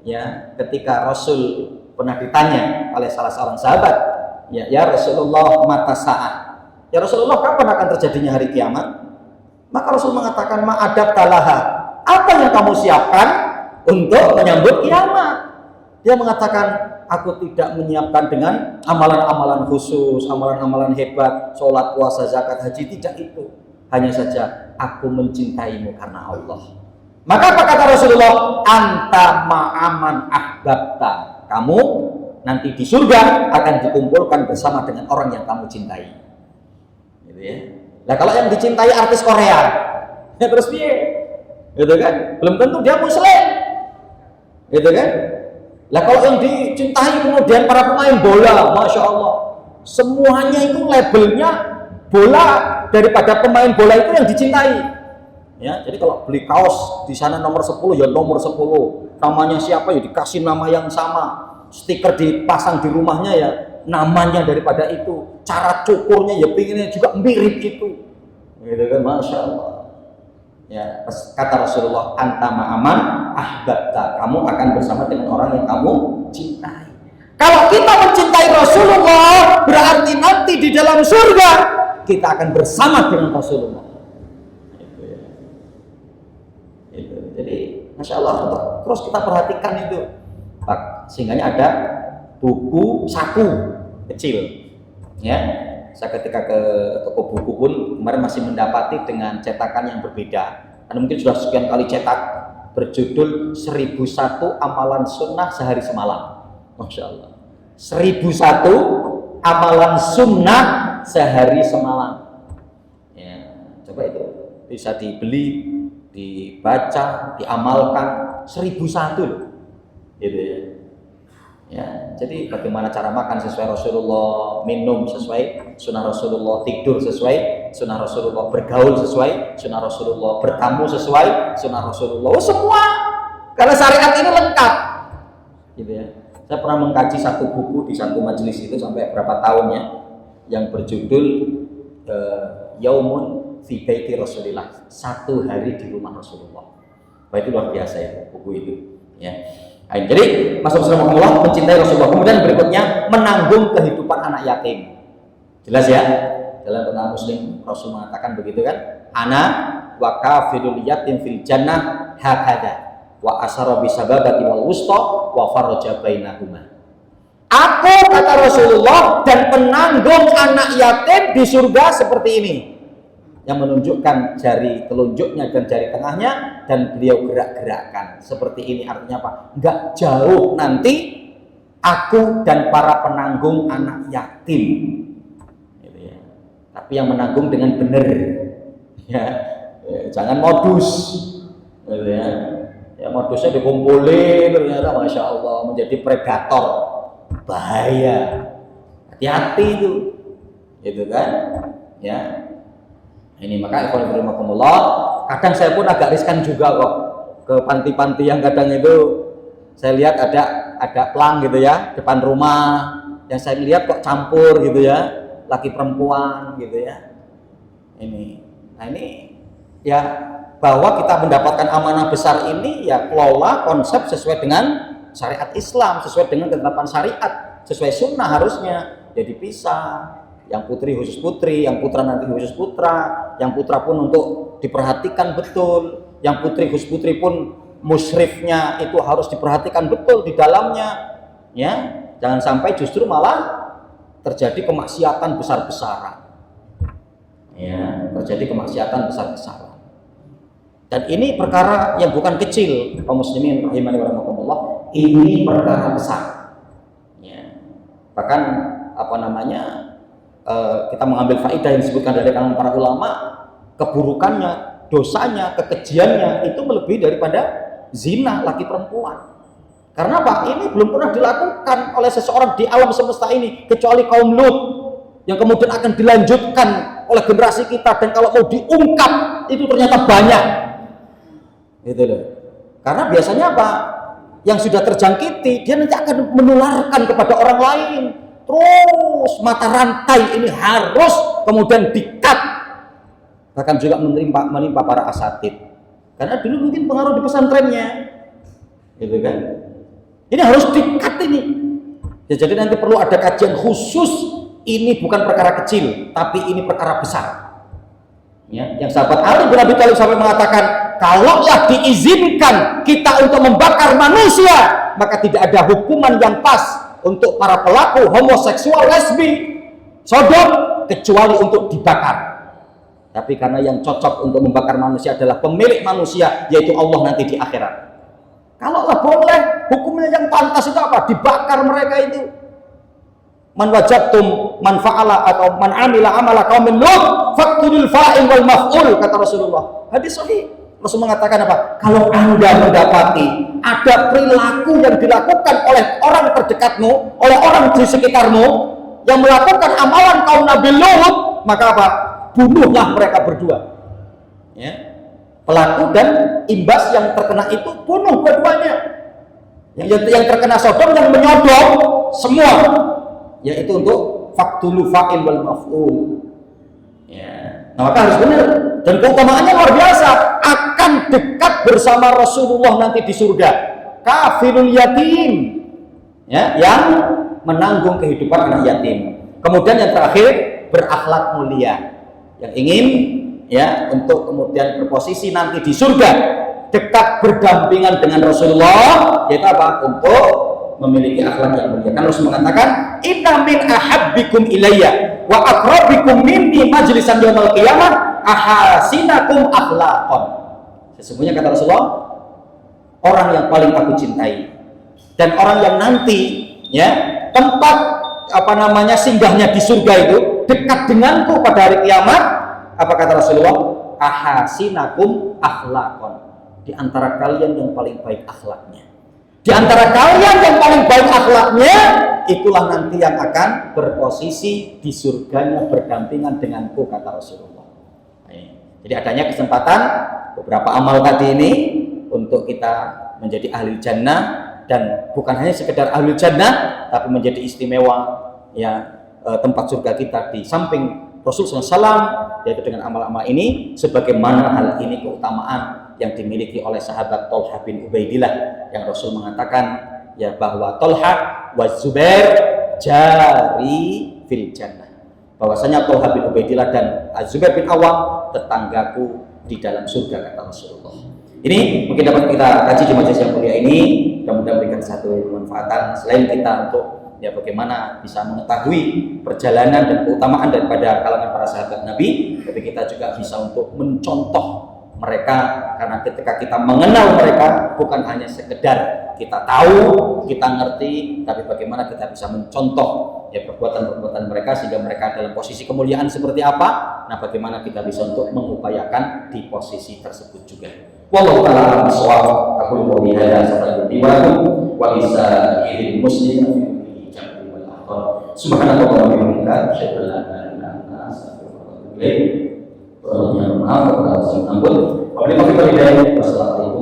ya, ketika Rasul pernah ditanya oleh salah seorang sahabat, ya Rasulullah, mata sa'ah, ya Rasulullah, kapan akan terjadinya hari kiamat? Maka Rasul mengatakan, ma'adab talaha, apa yang kamu siapkan untuk menyambut kiamat? Dia mengatakan, aku tidak menyiapkan dengan amalan-amalan khusus, amalan-amalan hebat, sholat, puasa, zakat, haji, tidak itu. Hanya saja aku mencintaimu karena Allah. Maka apa kata Rasulullah? Anta ma'aman ahbabta. Kamu nanti di surga akan dikumpulkan bersama dengan orang yang kamu cintai. Gitu ya. Nah, kalau yang dicintai artis Korea, ya terus piye? Gitu kan? Belum tentu dia muslim. Gitu kan? Lah kalau yang dicintai kemudian para pemain bola, masya Allah, semuanya itu labelnya bola, daripada pemain bola itu yang dicintai. Ya, jadi kalau beli kaos di sana nomor 10 ya nomor 10. Namanya siapa ya dikasih nama yang sama. Stiker dipasang di rumahnya ya namanya daripada itu. Cara cukurnya ya pinginnya juga mirip itu. Gitu kan, masya Allah. Ya, kata Rasulullah, anta ma'aman ahbabta, kamu akan bersama dengan orang yang kamu cintai. Kalau kita mencintai Rasulullah, berarti nanti di dalam surga kita akan bersama dengan Rasulullah. Itu ya. Itu. Jadi, masya Allah, terus kita perhatikan itu. Sehingga ada buku saku kecil. Ya. Saya ketika ke toko buku pun kemarin masih mendapati dengan cetakan yang berbeda. Karena mungkin sudah sekian kali cetak, berjudul 1001 amalan sunnah sehari semalam. Masya Allah. 1001 amalan sunnah sehari semalam. Ya, coba itu bisa dibeli, dibaca, diamalkan. 1001 loh. Gitu ya. Ya, jadi bagaimana cara makan sesuai Rasulullah, minum sesuai sunnah Rasulullah, tidur sesuai sunnah Rasulullah, bergaul sesuai sunnah Rasulullah, bertamu sesuai sunnah Rasulullah. Oh, semua Karena syariat ini lengkap, gitu ya. Saya pernah mengkaji satu buku di satu majelis itu sampai berapa tahunnya, yang berjudul Yaumun fi Baiti Rasulillah, 1 hari di rumah Rasulullah. Wah, itu luar biasa ya buku itu. Ya. Nah, jadi Masuk Rasulullah mencintai Rasulullah. Kemudian berikutnya menanggung kehidupan anak yatim. Jelas ya? Dalam Quran Muslim Rasul mengatakan begitu kan? Ana wa kafilul yatim fil jannah hakada wa asara bisababati wal wusta wa faraja bainahuma. Aku, kata Rasulullah, dan penanggung anak yatim di surga seperti ini, yang menunjukkan jari telunjuknya dan jari tengahnya, dan beliau gerak-gerakkan seperti ini. Artinya apa? Enggak jauh nanti aku dan para penanggung anak yatim, gitu ya. Tapi yang menanggung dengan benar, ya, jangan modus, gitu ya. Ya modusnya dikumpulin, ternyata masya Allah menjadi predator, bahaya, hati-hati itu, gitu kan, ya. Ini maka ikhwan fillah, kadang saya pun agak riskan juga kok ke panti-panti yang kadang itu saya lihat ada pelang gitu ya depan rumah, yang saya lihat kok campur gitu ya, laki perempuan gitu ya. Nah ini ya, bahwa kita mendapatkan amanah besar ini ya kelola konsep sesuai dengan syariat Islam, sesuai dengan ketetapan syariat, sesuai sunnah harusnya. Jadi pisah. Yang putri khusus putri, yang putra nanti khusus putra, yang putra pun untuk diperhatikan betul, yang putri khusus putri pun musyrifnya itu harus diperhatikan betul di dalamnya, ya. Jangan sampai justru malah terjadi kemaksiatan besar-besaran, ya, terjadi kemaksiatan besar-besaran. Dan ini perkara yang bukan kecil, kaum muslimin rahimani wa rahimakumullah, ini perkara besar, ya. Bahkan kita mengambil faedah yang disebutkan dari kalangan para ulama, keburukannya, dosanya, kekejiannya itu melebihi daripada zina laki perempuan. Karena apa? Ini belum pernah dilakukan oleh seseorang di alam semesta ini kecuali kaum Lut, yang kemudian akan dilanjutkan oleh generasi kita, dan kalau mau diungkap itu ternyata banyak, gitu loh. Karena biasanya apa? Yang sudah terjangkiti dia nanti akan menularkan kepada orang lain. Terus mata rantai ini harus kemudian di-cut, bahkan juga menimpa para asatid, karena dulu mungkin pengaruh di pesantrennya, gitu kan. Ini harus di-cut ini ya, jadi nanti perlu ada kajian khusus. Ini bukan perkara kecil, tapi ini perkara besar, ya. Yang sahabat Ali bin Abi Thalib sampai mengatakan, kalaulah diizinkan kita untuk membakar manusia, maka tidak ada hukuman yang pas untuk para pelaku homoseksual, lesbi, sodom, kecuali untuk dibakar. Tapi karena yang cocok untuk membakar manusia adalah pemilik manusia, yaitu Allah nanti di akhirat. Kalaulah boleh, hukumnya yang pantas itu apa? Dibakar mereka itu. Man wajadtum man fa'ala atau man amila amala qaumin Lut faqtulul fa'il wal maf'ul, kata Rasulullah. Hadis sahih. Rasul mengatakan apa? Kalau Anda mendapati ada perilaku yang dilakukan oleh orang terdekatmu, oleh orang di sekitarmu yang melakukan amalan kaum Nabi Lut, maka apa? Bunuhlah mereka berdua, ya. Pelaku dan imbas yang terkena itu bunuh dua-duanya. Yang terkena sodom, yang menyodom semua, yaitu untuk faqtulu fa'il wal maf'ul, ya. Nah, maka harus benar, dan keutamaannya luar biasa, akan dekat bersama Rasulullah nanti di surga. Kafilul yatim, ya, yang menanggung kehidupan anak yatim. Kemudian yang terakhir, berakhlak mulia, yang ingin, ya, untuk kemudian berposisi nanti di surga, dekat berdampingan dengan Rasulullah, yaitu apa? Untuk memiliki akhlak yang mulia. Kan Rasul mengatakan, inna min ahabbikum ilayya wa aqrabikum minni majlisan yaumil qiyamah ahasinakum akhlaqan. Sesungguhnya, kata Rasulullah, orang yang paling aku cintai dan orang yang nanti, ya, tempat singgahnya di surga itu dekat denganku pada hari kiamat, apa kata Rasulullah? Ahasinakum akhlaqan. Di antara kalian yang paling baik akhlaknya. Di antara kalian yang paling baik akhlaknya, itulah nanti yang akan berposisi di surganya berdampingan denganku, kata Rasulullah. Jadi adanya kesempatan beberapa amal tadi ini untuk kita menjadi ahli jannah, dan bukan hanya sekedar ahli jannah tapi menjadi istimewa ya, tempat surga kita di samping Rasulullah SAW, yaitu dengan amal-amal ini, sebagaimana hal ini keutamaan yang dimiliki oleh sahabat Thalhah bin Ubaidillah yang Rasul mengatakan ya bahwa Thalhah wa Zubair jari fil jannah, bahwasanya Thalhah bin Ubaidillah dan Az-Zubair bin Awam tetanggaku di dalam surga, kata Rasulullah. Ini mungkin dapat kita kaji di majelis yang mulia ini, mudah-mudahan memberikan satu kemanfaatan selain kita untuk ya bagaimana bisa mengetahui perjalanan dan keutamaan daripada kalangan para sahabat Nabi, tapi kita juga bisa untuk mencontoh mereka, karena ketika kita mengenal mereka bukan hanya sekedar kita tahu, kita ngerti, tapi bagaimana kita bisa mencontoh ya perbuatan-perbuatan mereka sehingga mereka dalam posisi kemuliaan seperti apa. Nah, bagaimana kita bisa untuk mengupayakan di posisi tersebut juga. Wallahu ta'ala a'lam bishawab. Aku qouli hadza astaghfirullahi wa lisa'ilil muslimin fi jam'i wal akhir. Subhanallah wa bihamdika asyhadu an la ilaha illa anta astaghfiruka wa atubu ilaik. Maaf, wassalamualaikum warahmatullahi wabarakatuh.